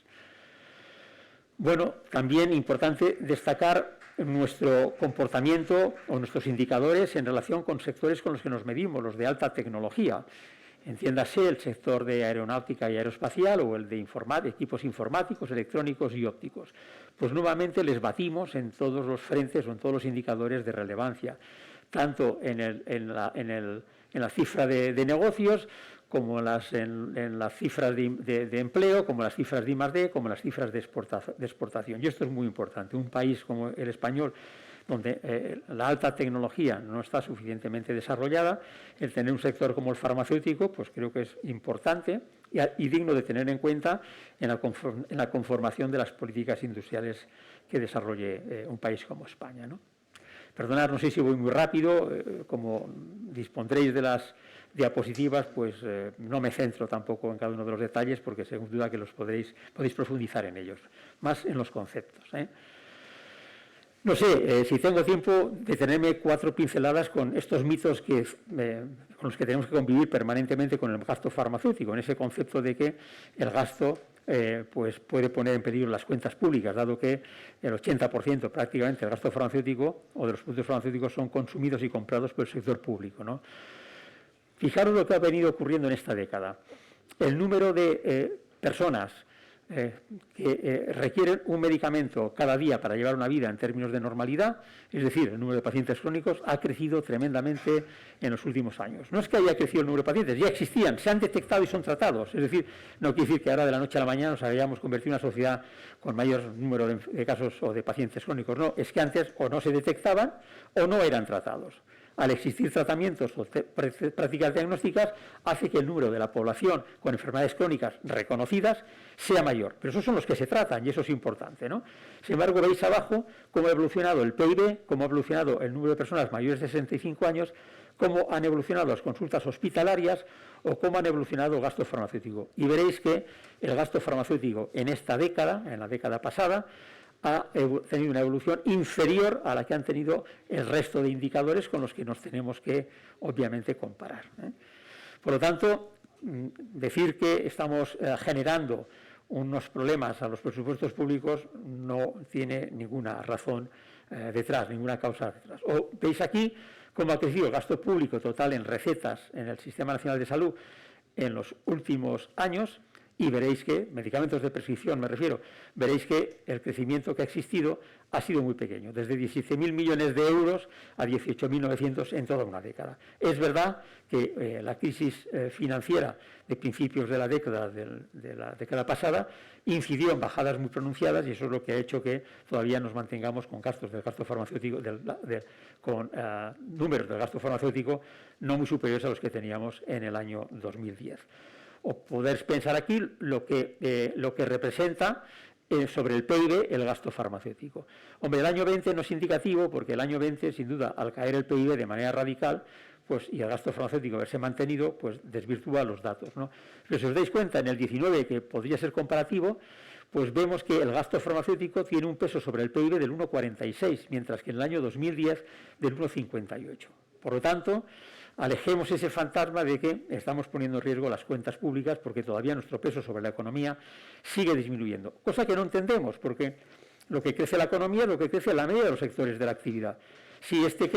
Bueno, también importante destacar nuestro comportamiento o nuestros indicadores en relación con sectores con los que nos medimos, los de alta tecnología. Entiéndase el sector de aeronáutica y aeroespacial o el de equipos informáticos, electrónicos y ópticos. Pues nuevamente les batimos en todos los frentes o en todos los indicadores de relevancia, tanto en la cifra de negocios, como en las cifras de empleo, como las cifras de I+D, como las cifras de exportación. Y esto es muy importante. Un país como el español, donde la alta tecnología no está suficientemente desarrollada, el tener un sector como el farmacéutico, pues creo que es importante y digno de tener en cuenta en la conformación de las políticas industriales que desarrolle un país como España, ¿no? Perdonad, no sé si voy muy rápido, como dispondréis de las diapositivas, pues no me centro tampoco en cada uno de los detalles porque sin duda que podéis profundizar en ellos, más en los conceptos. No sé, si tengo tiempo, detenerme 4 pinceladas con estos mitos con los que tenemos que convivir permanentemente con el gasto farmacéutico, en ese concepto de que el gasto pues puede poner en peligro las cuentas públicas, dado que el 80% prácticamente del gasto farmacéutico o de los productos farmacéuticos son consumidos y comprados por el sector público, ¿no? Fijaros lo que ha venido ocurriendo en esta década. El número de personas que requieren un medicamento cada día para llevar una vida en términos de normalidad, es decir, el número de pacientes crónicos ha crecido tremendamente en los últimos años. No es que haya crecido el número de pacientes, ya existían, se han detectado y son tratados. Es decir, no quiere decir que ahora de la noche a la mañana nos hayamos convertido en una sociedad con mayor número de casos o de pacientes crónicos. No, es que antes o no se detectaban o no eran tratados. Al existir tratamientos o prácticas diagnósticas, hace que el número de la población con enfermedades crónicas reconocidas sea mayor. Pero esos son los que se tratan y eso es importante, ¿no? Sin embargo, veis abajo cómo ha evolucionado el PIB, cómo ha evolucionado el número de personas mayores de 65 años, cómo han evolucionado las consultas hospitalarias o cómo han evolucionado el gasto farmacéutico. Y veréis que el gasto farmacéutico en esta década, en la década pasada, ha tenido una evolución inferior a la que han tenido el resto de indicadores con los que nos tenemos que, obviamente, comparar, ¿eh? Por lo tanto, decir que estamos generando unos problemas a los presupuestos públicos no tiene ninguna razón detrás, ninguna causa detrás. O veis aquí cómo ha crecido el gasto público total en recetas en el Sistema Nacional de Salud en los últimos años, y veréis que, medicamentos de prescripción me refiero, veréis que el crecimiento que ha existido ha sido muy pequeño, desde 17.000 millones de euros a 18.900 en toda una década. Es verdad que la crisis financiera de principios de la década pasada incidió en bajadas muy pronunciadas y eso es lo que ha hecho que todavía nos mantengamos con gastos del gasto farmacéutico, con números del gasto farmacéutico no muy superiores a los que teníamos en el año 2010. O poder pensar aquí lo que representa sobre el PIB el gasto farmacéutico. Hombre, el año 20 no es indicativo porque el año 20, sin duda, al caer el PIB de manera radical, pues, y el gasto farmacéutico haberse mantenido, pues desvirtúa los datos, ¿no? Pero si os dais cuenta, en el 19, que podría ser comparativo, pues vemos que el gasto farmacéutico tiene un peso sobre el PIB del 1,46, mientras que en el año 2010 del 1,58. Por lo tanto, alejemos ese fantasma de que estamos poniendo en riesgo las cuentas públicas porque todavía nuestro peso sobre la economía sigue disminuyendo. Cosa que no entendemos porque lo que crece la economía es lo que crece la media de los sectores de la actividad. Si este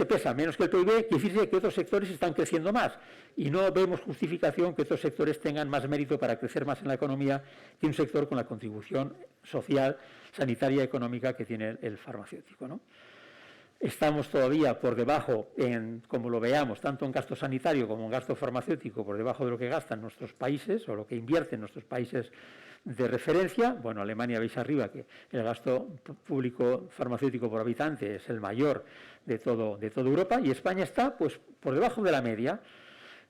pesa menos que el PIB, quiere decir que otros sectores están creciendo más y no vemos justificación que otros sectores tengan más mérito para crecer más en la economía que un sector con la contribución social, sanitaria y económica que tiene el farmacéutico, ¿no? Estamos todavía por debajo, como lo veamos, tanto en gasto sanitario como en gasto farmacéutico, por debajo de lo que gastan nuestros países o lo que invierten nuestros países de referencia. Bueno, Alemania veis arriba que el gasto público farmacéutico por habitante es el mayor de toda Europa y España está pues por debajo de la media.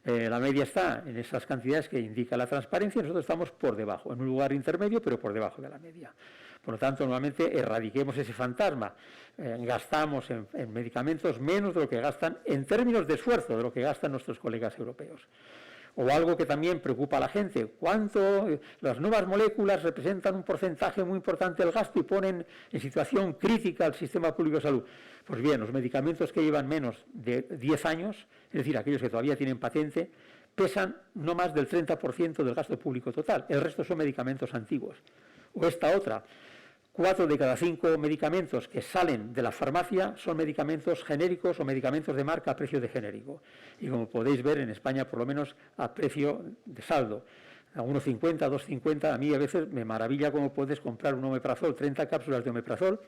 La media está en esas cantidades que indica la transparencia y nosotros estamos por debajo, en un lugar intermedio, pero por debajo de la media. Por lo tanto, nuevamente, erradiquemos ese fantasma. Gastamos en medicamentos menos de lo que gastan, en términos de esfuerzo, de lo que gastan nuestros colegas europeos. O algo que también preocupa a la gente, cuánto las nuevas moléculas representan un porcentaje muy importante del gasto y ponen en situación crítica al sistema público de salud. Pues bien, los medicamentos que llevan menos de 10 años, es decir, aquellos que todavía tienen patente, pesan no más del 30% del gasto público total. El resto son medicamentos antiguos. O esta otra, 4 de cada 5 medicamentos que salen de la farmacia son medicamentos genéricos o medicamentos de marca a precio de genérico. Y como podéis ver, en España, por lo menos a precio de saldo. A 1,50, 2,50, a mí a veces me maravilla cómo puedes comprar un omeprazol, 30 cápsulas de omeprazol,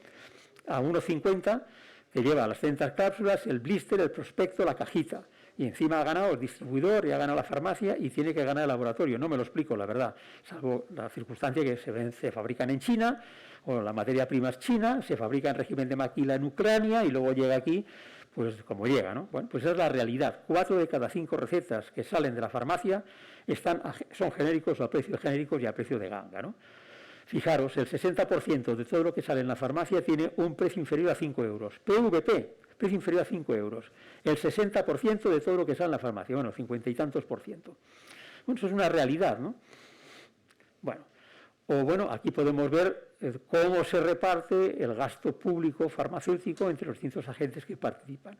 a 1,50, que lleva las 30 cápsulas, el blister, el prospecto, la cajita. Y encima ha ganado el distribuidor y ha ganado la farmacia y tiene que ganar el laboratorio. No me lo explico, la verdad, salvo la circunstancia que se fabrican en China, o la materia prima es china, se fabrica en régimen de maquila en Ucrania y luego llega aquí, pues como llega, ¿no? Bueno, pues esa es la realidad. 4 de cada 5 recetas que salen de la farmacia son genéricos o a precio de genéricos y a precio de ganga, ¿no? Fijaros, el 60% de todo lo que sale en la farmacia tiene un precio inferior a 5 euros. PVP, precio inferior a 5 euros. El 60% de todo lo que sale en la farmacia, bueno, 50 y tantos %. Bueno, eso es una realidad, ¿no? Bueno, O bueno, aquí podemos ver cómo se reparte el gasto público farmacéutico entre los distintos agentes que participan.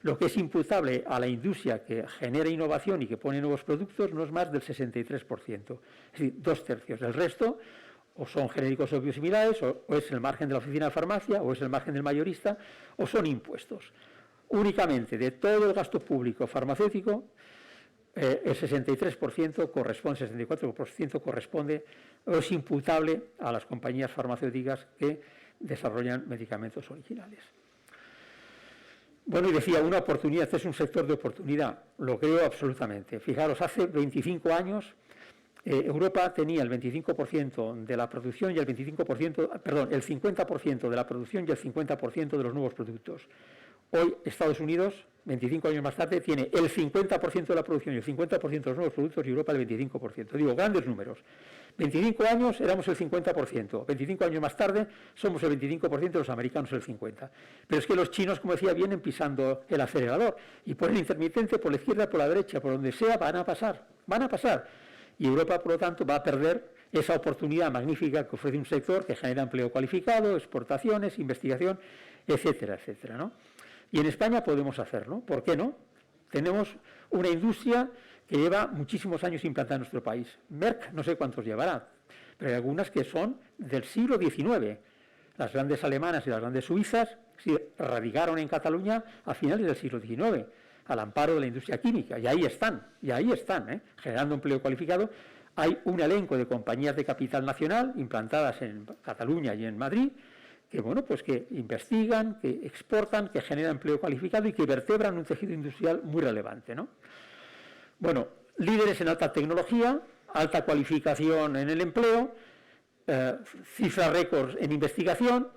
Lo que es imputable a la industria que genera innovación y que pone nuevos productos no es más del 63%, es decir, 2/3. El resto o son genéricos o biosimilares, o es el margen de la oficina de farmacia, o es el margen del mayorista, o son impuestos. Únicamente de todo el gasto público farmacéutico, el 63% corresponde, 64% corresponde o es imputable a las compañías farmacéuticas que desarrollan medicamentos originales. Bueno, y decía, una oportunidad, este es un sector de oportunidad, lo creo absolutamente. Fijaros, hace 25 años Europa tenía el 25% de la producción y el 50% de la producción y el 50% de los nuevos productos. Hoy Estados Unidos, 25 años más tarde, tiene el 50% de la producción y el 50% de los nuevos productos y Europa el 25%. Digo, grandes números. 25 años éramos el 50%, 25 años más tarde somos el 25%, los americanos el 50%. Pero es que los chinos, como decía, vienen pisando el acelerador y por el intermitente, por la izquierda, por la derecha, por donde sea, van a pasar. Y Europa, por lo tanto, va a perder esa oportunidad magnífica que ofrece un sector que genera empleo cualificado, exportaciones, investigación, etcétera, etcétera, ¿no? Y en España podemos hacerlo. ¿Por qué no? Tenemos una industria que lleva muchísimos años implantada en nuestro país. Merck no sé cuántos llevará, pero hay algunas que son del siglo XIX. Las grandes alemanas y las grandes suizas radicaron en Cataluña a finales del siglo XIX, al amparo de la industria química, y ahí están, generando empleo cualificado. Hay un elenco de compañías de capital nacional implantadas en Cataluña y en Madrid, que bueno, pues que investigan, que exportan, que generan empleo cualificado y que vertebran un tejido industrial muy relevante, ¿no? Bueno, líderes en alta tecnología, alta cualificación en el empleo, cifras récords en investigación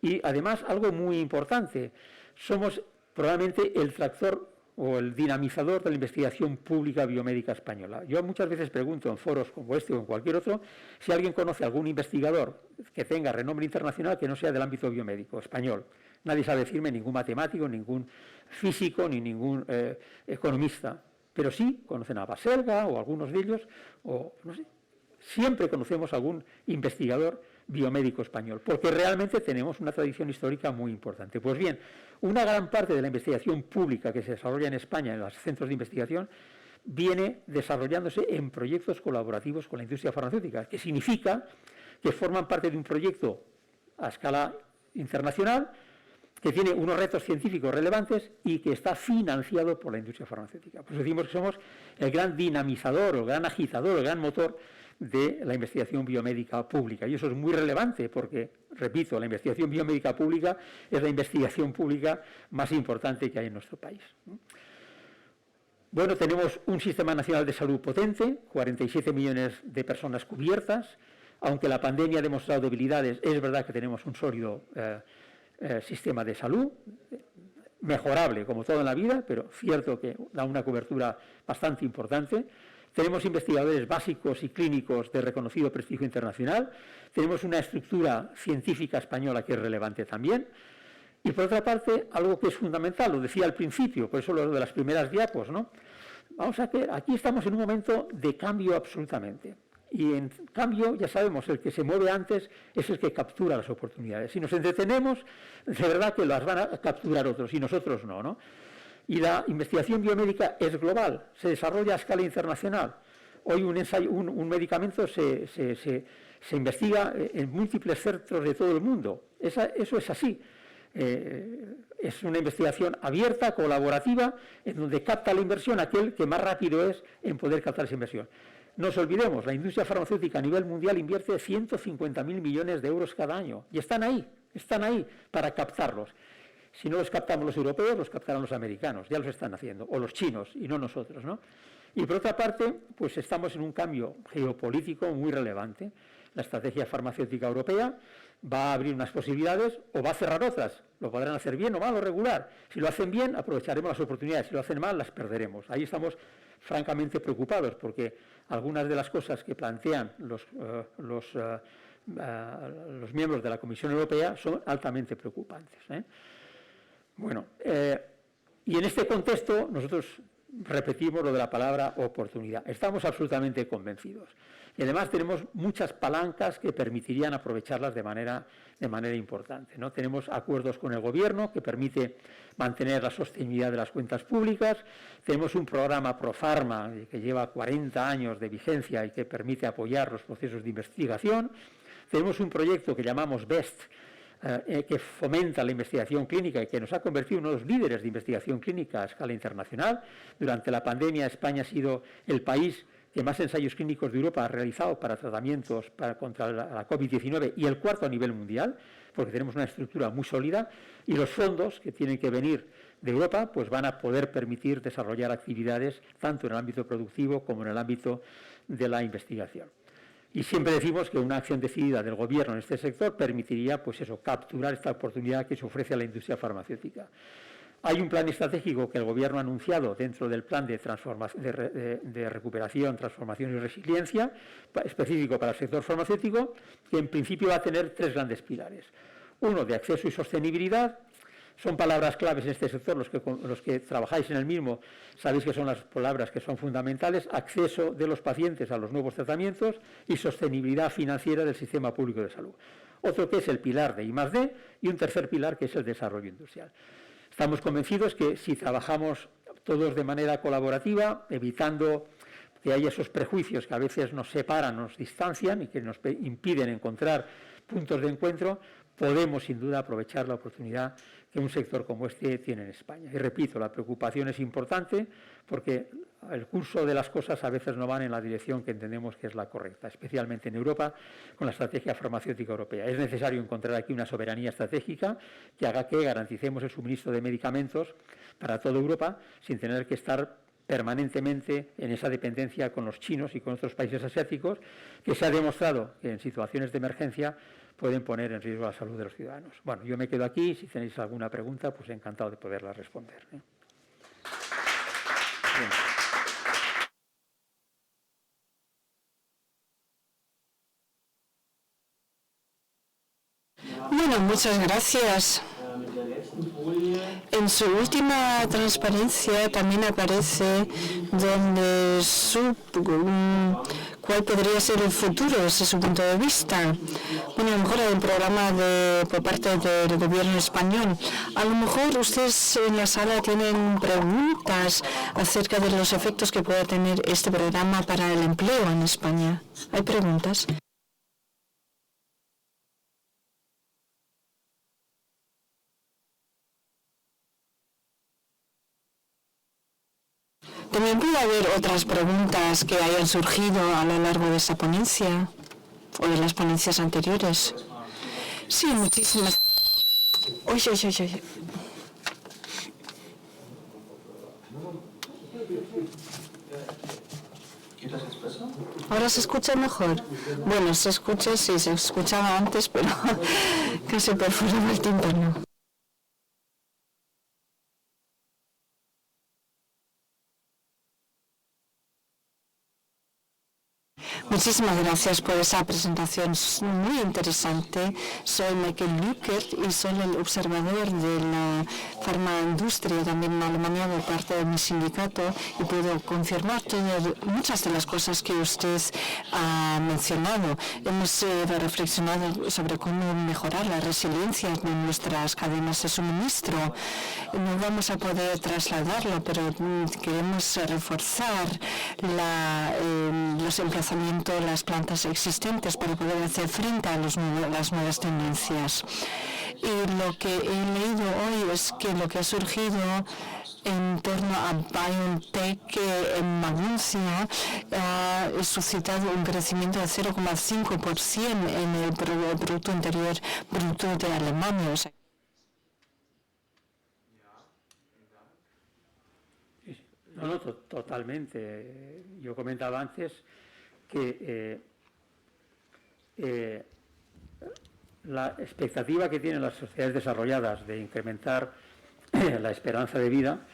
y además algo muy importante, somos probablemente el tractor o el dinamizador de la investigación pública biomédica española. Yo muchas veces pregunto en foros como este o en cualquier otro si alguien conoce algún investigador que tenga renombre internacional que no sea del ámbito biomédico español. Nadie sabe decirme, ningún matemático, ningún físico, ni ningún economista. Pero sí conocen a Baselga o algunos de ellos, o no sé, siempre conocemos a algún investigador biomédico español, porque realmente tenemos una tradición histórica muy importante. Pues bien, una gran parte de la investigación pública que se desarrolla en España en los centros de investigación viene desarrollándose en proyectos colaborativos con la industria farmacéutica, que significa que forman parte de un proyecto a escala internacional que tiene unos retos científicos relevantes y que está financiado por la industria farmacéutica. Pues decimos que somos el gran dinamizador, el gran agitador, el gran motor de la investigación biomédica pública. Y eso es muy relevante porque, repito, la investigación biomédica pública es la investigación pública más importante que hay en nuestro país. Bueno, tenemos un Sistema Nacional de Salud potente, 47 millones de personas cubiertas. Aunque la pandemia ha demostrado debilidades, es verdad que tenemos un sólido sistema de salud, mejorable como todo en la vida, pero cierto que da una cobertura bastante importante. Tenemos investigadores básicos y clínicos de reconocido prestigio internacional, tenemos una estructura científica española que es relevante también, y por otra parte, algo que es fundamental, lo decía al principio, por eso lo de las primeras diapos, ¿no? Vamos a ver, aquí estamos en un momento de cambio absolutamente. Y en cambio, ya sabemos, el que se mueve antes es el que captura las oportunidades. Si nos entretenemos, de verdad que las van a capturar otros y nosotros no, ¿no? Y la investigación biomédica es global, se desarrolla a escala internacional. Hoy un medicamento se investiga en múltiples centros de todo el mundo. Eso es así. Es una investigación abierta, colaborativa, en donde capta la inversión aquel que más rápido es en poder captar esa inversión. No nos olvidemos, la industria farmacéutica a nivel mundial invierte 150.000 millones de euros cada año y están ahí para captarlos. Si no los captamos los europeos, los captarán los americanos, ya los están haciendo, o los chinos y no nosotros, ¿no? Y por otra parte, pues estamos en un cambio geopolítico muy relevante. La estrategia farmacéutica europea va a abrir unas posibilidades o va a cerrar otras. Lo podrán hacer bien o mal o regular. Si lo hacen bien, aprovecharemos las oportunidades. Si lo hacen mal, las perderemos. Ahí estamos francamente preocupados porque algunas de las cosas que plantean los miembros de la Comisión Europea son altamente preocupantes, ¿eh? Bueno, y en este contexto nosotros repetimos lo de la palabra oportunidad. Estamos absolutamente convencidos. Y además tenemos muchas palancas que permitirían aprovecharlas de manera importante, ¿no? Tenemos acuerdos con el Gobierno que permite mantener la sostenibilidad de las cuentas públicas. Tenemos un programa Profarma que lleva 40 años de vigencia y que permite apoyar los procesos de investigación. Tenemos un proyecto que llamamos BEST, que fomenta la investigación clínica y que nos ha convertido en uno de los líderes de investigación clínica a escala internacional. Durante la pandemia, España ha sido el país que más ensayos clínicos de Europa ha realizado para tratamientos contra la COVID-19 y el cuarto a nivel mundial, porque tenemos una estructura muy sólida y los fondos que tienen que venir de Europa pues van a poder permitir desarrollar actividades tanto en el ámbito productivo como en el ámbito de la investigación. Y siempre decimos que una acción decidida del Gobierno en este sector permitiría pues eso, capturar esta oportunidad que se ofrece a la industria farmacéutica. Hay un plan estratégico que el Gobierno ha anunciado dentro del plan de recuperación, transformación y resiliencia, específico para el sector farmacéutico, que en principio va a tener 3 grandes pilares. Uno, de acceso y sostenibilidad. Son palabras claves en este sector, los que trabajáis en el mismo sabéis que son las palabras que son fundamentales: acceso de los pacientes a los nuevos tratamientos y sostenibilidad financiera del sistema público de salud. Otro que es el pilar de I+D y un tercer pilar que es el desarrollo industrial. Estamos convencidos que si trabajamos todos de manera colaborativa, evitando que haya esos prejuicios que a veces nos separan, nos distancian y que nos impiden encontrar puntos de encuentro, podemos sin duda aprovechar la oportunidad que un sector como este tiene en España. Y repito, la preocupación es importante porque el curso de las cosas a veces no van en la dirección que entendemos que es la correcta, especialmente en Europa con la estrategia farmacéutica europea. Es necesario encontrar aquí una soberanía estratégica que haga que garanticemos el suministro de medicamentos para toda Europa sin tener que estar permanentemente en esa dependencia con los chinos y con otros países asiáticos, que se ha demostrado que en situaciones de emergencia pueden poner en riesgo la salud de los ciudadanos. Bueno, yo me quedo aquí. Si tenéis alguna pregunta, pues encantado de poderla responder. Bien. Bueno, muchas gracias. En su última transparencia también aparece donde cuál podría ser el futuro desde su punto de vista. Bueno, a lo mejor hay un programa por parte del gobierno español. A lo mejor ustedes en la sala tienen preguntas acerca de los efectos que puede tener este programa para el empleo en España. ¿Hay preguntas? También puede haber otras preguntas que hayan surgido a lo largo de esta ponencia o de las ponencias anteriores. Sí, muchísimas. Oye. ¿Ahora se escucha mejor? Bueno, se escucha, sí, se escuchaba antes, pero casi perforaba el tímpano. Muchísimas gracias por esa presentación muy interesante. Soy Michael Lückert y soy el observador de la farmaindustria también en Alemania por parte de mi sindicato y puedo confirmar muchas de las cosas que usted ha mencionado. Hemos reflexionado sobre cómo mejorar la resiliencia de nuestras cadenas de suministro. No vamos a poder trasladarlo, pero queremos reforzar los emplazamientos, las plantas existentes para poder hacer frente a las nuevas tendencias. Y lo que he leído hoy es que lo que ha surgido en torno a BioNTech en Maguncia ha suscitado un crecimiento de 0,5% en el Producto Interior Bruto de Alemania. No, totalmente. Yo comentaba antes que la expectativa que tienen las sociedades desarrolladas de incrementar la esperanza de vida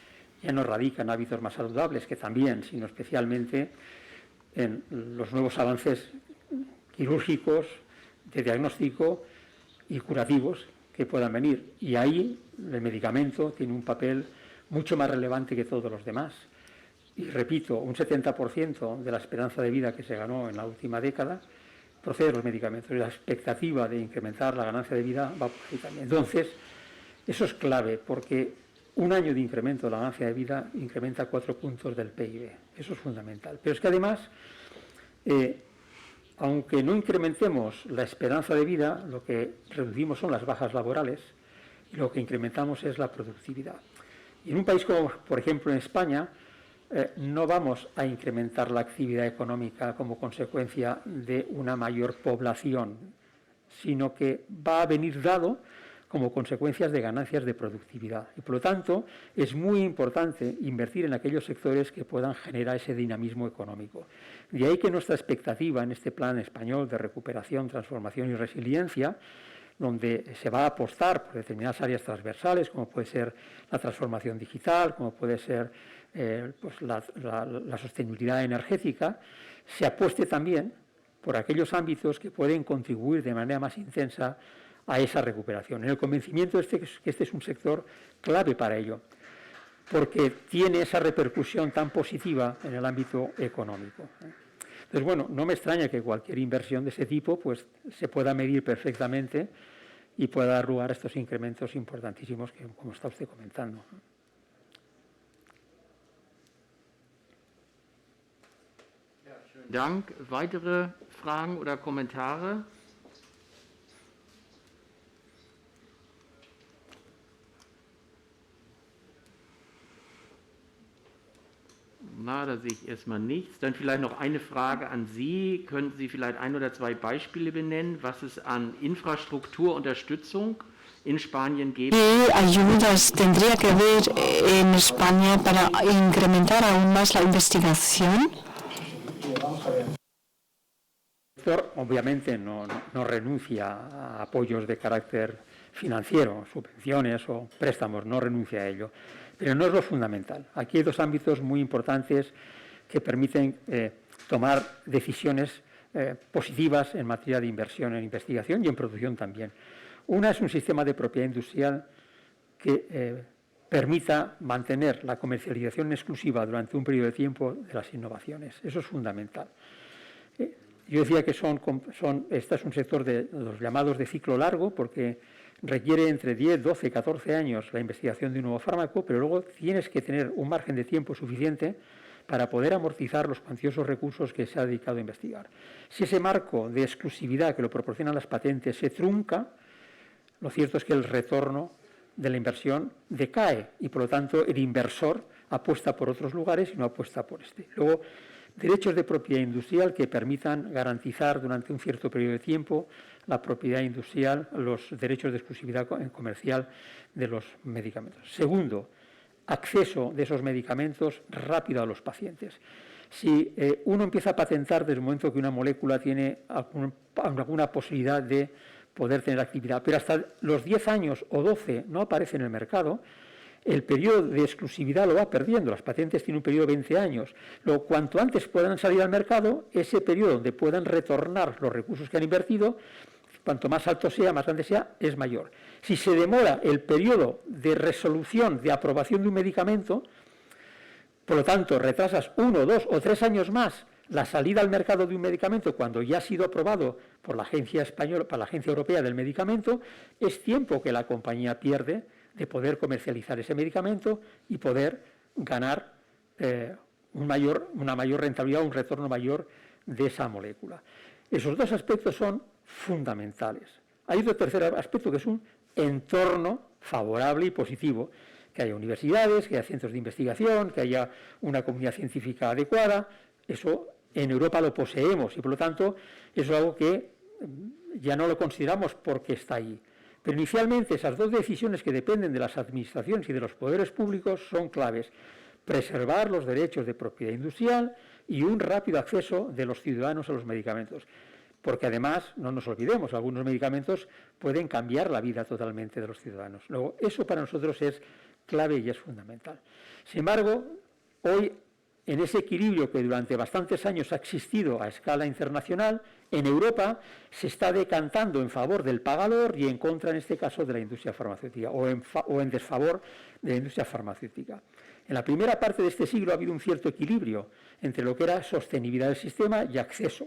ya no radica en hábitos más saludables, que también, sino especialmente en los nuevos avances quirúrgicos, de diagnóstico y curativos que puedan venir. Y ahí el medicamento tiene un papel mucho más relevante que todos los demás. y repito, un 70% de la esperanza de vida que se ganó en la última década procede de los medicamentos, y la expectativa de incrementar la ganancia de vida va por ahí también. Entonces, eso es clave, porque un año de incremento de la ganancia de vida incrementa 4 puntos del PIB. Eso es fundamental. Pero es que además, aunque no incrementemos la esperanza de vida, lo que reducimos son las bajas laborales y lo que incrementamos es la productividad. Y en un país como, por ejemplo, en España, no vamos a incrementar la actividad económica como consecuencia de una mayor población, sino que va a venir dado como consecuencias de ganancias de productividad. Y por lo tanto, es muy importante invertir en aquellos sectores que puedan generar ese dinamismo económico. De ahí que nuestra expectativa en este plan español de recuperación, transformación y resiliencia, donde se va a apostar por determinadas áreas transversales, como puede ser la transformación digital, como puede ser pues la sostenibilidad energética, se apueste también por aquellos ámbitos que pueden contribuir de manera más intensa a esa recuperación, en el convencimiento de que este es un sector clave para ello, porque tiene esa repercusión tan positiva en el ámbito económico. Entonces, bueno, no me extraña que cualquier inversión de ese tipo pues, se pueda medir perfectamente y pueda dar lugar a estos incrementos importantísimos que, como está usted comentando. Dank. Weitere Fragen oder Kommentare? Na, da sehe ich erstmal nichts. Dann vielleicht noch eine Frage an Sie. Könnten Sie vielleicht 1 oder 2 Beispiele benennen, was es an Infrastrukturunterstützung in Spanien gibt? ¿Qué ayudas tendría que haber en España para incrementar aún más la investigación? El sector obviamente no renuncia a apoyos de carácter financiero, subvenciones o préstamos, no renuncia a ello. Pero no es lo fundamental. Aquí hay 2 ámbitos muy importantes que permiten tomar decisiones positivas en materia de inversión en investigación y en producción también. Una es un sistema de propiedad industrial que permita mantener la comercialización exclusiva durante un periodo de tiempo de las innovaciones. Eso es fundamental. Yo decía que este es un sector de los llamados de ciclo largo, porque requiere entre 10, 12, 14 años la investigación de un nuevo fármaco, pero luego tienes que tener un margen de tiempo suficiente para poder amortizar los cuantiosos recursos que se ha dedicado a investigar. Si ese marco de exclusividad que lo proporcionan las patentes se trunca, lo cierto es que el retorno de la inversión decae y, por lo tanto, el inversor apuesta por otros lugares y no apuesta por este. Luego, derechos de propiedad industrial que permitan garantizar durante un cierto periodo de tiempo la propiedad industrial, los derechos de exclusividad comercial de los medicamentos. Segundo, acceso de esos medicamentos rápido a los pacientes. Si uno empieza a patentar desde el momento que una molécula tiene alguna posibilidad de poder tener actividad, pero hasta los 10 años o 12 no aparece en el mercado, el periodo de exclusividad lo va perdiendo. Las patentes tienen un periodo de 20 años. Luego, cuanto antes puedan salir al mercado, ese periodo donde puedan retornar los recursos que han invertido, cuanto más alto sea, más grande sea, es mayor. Si se demora el periodo de resolución, de aprobación de un medicamento, por lo tanto, retrasas 1, 2 o 3 años más la salida al mercado de un medicamento cuando ya ha sido aprobado por la Agencia Española, por la Agencia Europea del Medicamento, es tiempo que la compañía pierde de poder comercializar ese medicamento y poder ganar una mayor rentabilidad, un retorno mayor de esa molécula. Esos 2 aspectos son fundamentales. Hay otro tercer aspecto que es un entorno favorable y positivo, que haya universidades, que haya centros de investigación, que haya una comunidad científica adecuada. Eso en Europa lo poseemos y, por lo tanto, eso es algo que ya no lo consideramos porque está ahí. Pero inicialmente esas 2 decisiones que dependen de las administraciones y de los poderes públicos son claves. Preservar los derechos de propiedad industrial y un rápido acceso de los ciudadanos a los medicamentos. Porque además, no nos olvidemos, algunos medicamentos pueden cambiar la vida totalmente de los ciudadanos. Luego, eso para nosotros es clave y es fundamental. Sin embargo, hoy, en ese equilibrio que durante bastantes años ha existido a escala internacional, en Europa se está decantando en favor del pagador y en contra, en este caso, de la industria farmacéutica, o en desfavor de la industria farmacéutica. En la primera parte de este siglo ha habido un cierto equilibrio entre lo que era sostenibilidad del sistema y acceso.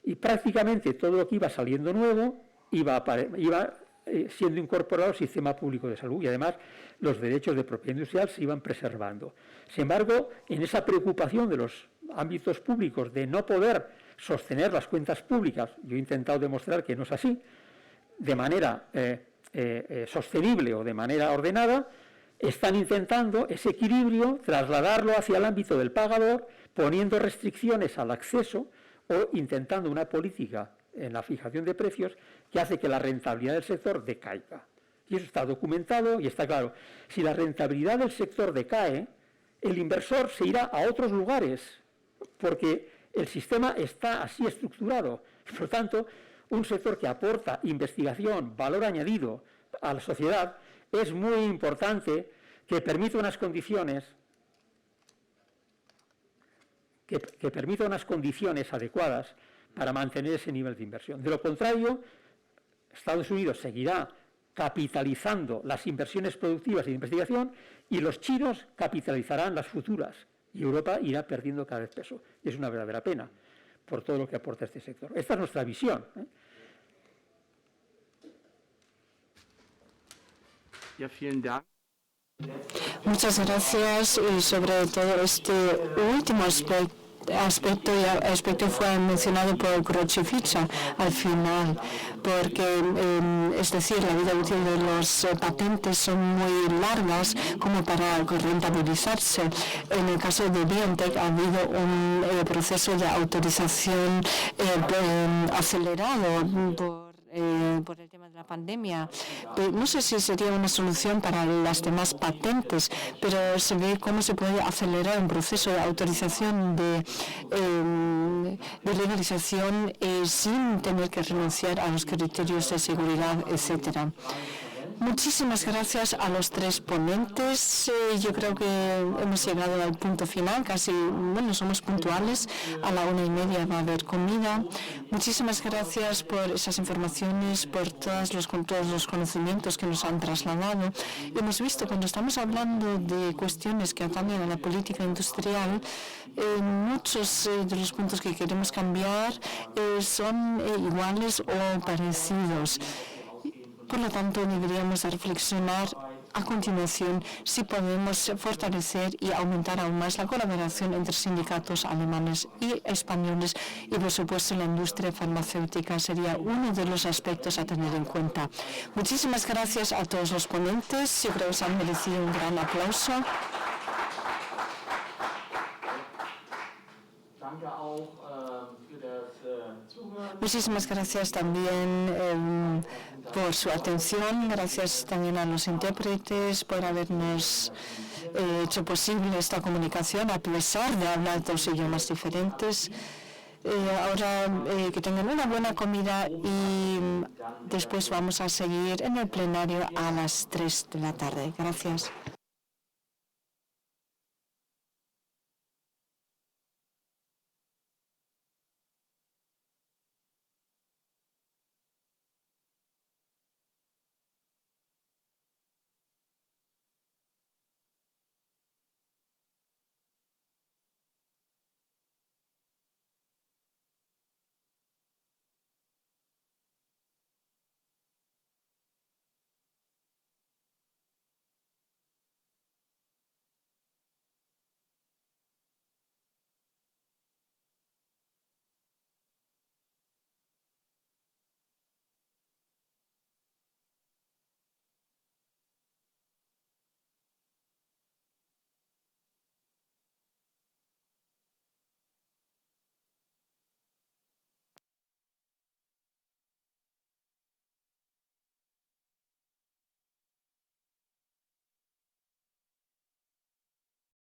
Y prácticamente todo lo que iba saliendo nuevo iba siendo incorporado al sistema público de salud y además los derechos de propiedad industrial se iban preservando. Sin embargo, en esa preocupación de los ámbitos públicos de no poder sostener las cuentas públicas, yo he intentado demostrar que no es así, de manera sostenible o de manera ordenada, están intentando ese equilibrio trasladarlo hacia el ámbito del pagador, poniendo restricciones al acceso o intentando una política en la fijación de precios que hace que la rentabilidad del sector decaiga. Y eso está documentado y está claro. Si la rentabilidad del sector decae, el inversor se irá a otros lugares porque el sistema está así estructurado. Por lo tanto, un sector que aporta investigación, valor añadido a la sociedad, es muy importante que permita unas condiciones adecuadas para mantener ese nivel de inversión. De lo contrario, Estados Unidos seguirá capitalizando las inversiones productivas y de investigación y los chinos capitalizarán las futuras y Europa irá perdiendo cada vez peso. Y es una verdadera pena por todo lo que aporta este sector. Esta es nuestra visión. Ja, vielen Dank. Muchas gracias y sobre todo este último aspecto fue mencionado por Croce-Ficha al final, porque es decir, la vida útil de los patentes son muy largas como para rentabilizarse. En el caso de BioNTech ha habido un proceso de autorización acelerado por el tema de la pandemia. No sé si sería una solución para las demás patentes, pero se ve cómo se puede acelerar un proceso de autorización de legalización sin tener que renunciar a los criterios de seguridad, etcétera. Muchísimas gracias a los tres ponentes. Yo creo que hemos llegado al punto final, casi, somos puntuales. A la 1:30 va a haber comida. Muchísimas gracias por esas informaciones, por todos los conocimientos que nos han trasladado. Hemos visto, cuando estamos hablando de cuestiones que atañen a la política industrial, muchos de los puntos que queremos cambiar son iguales o parecidos. Por lo tanto, deberíamos reflexionar a continuación si podemos fortalecer y aumentar aún más la colaboración entre sindicatos alemanes y españoles y, por supuesto, la industria farmacéutica sería uno de los aspectos a tener en cuenta. Muchísimas gracias a todos los ponentes. Yo creo que se han merecido un gran aplauso. Muchísimas gracias también por su atención. Gracias también a los intérpretes por habernos hecho posible esta comunicación a pesar de hablar dos idiomas diferentes. Ahora que tengan una buena comida y después vamos a seguir en el plenario a las 3 de la tarde. Gracias.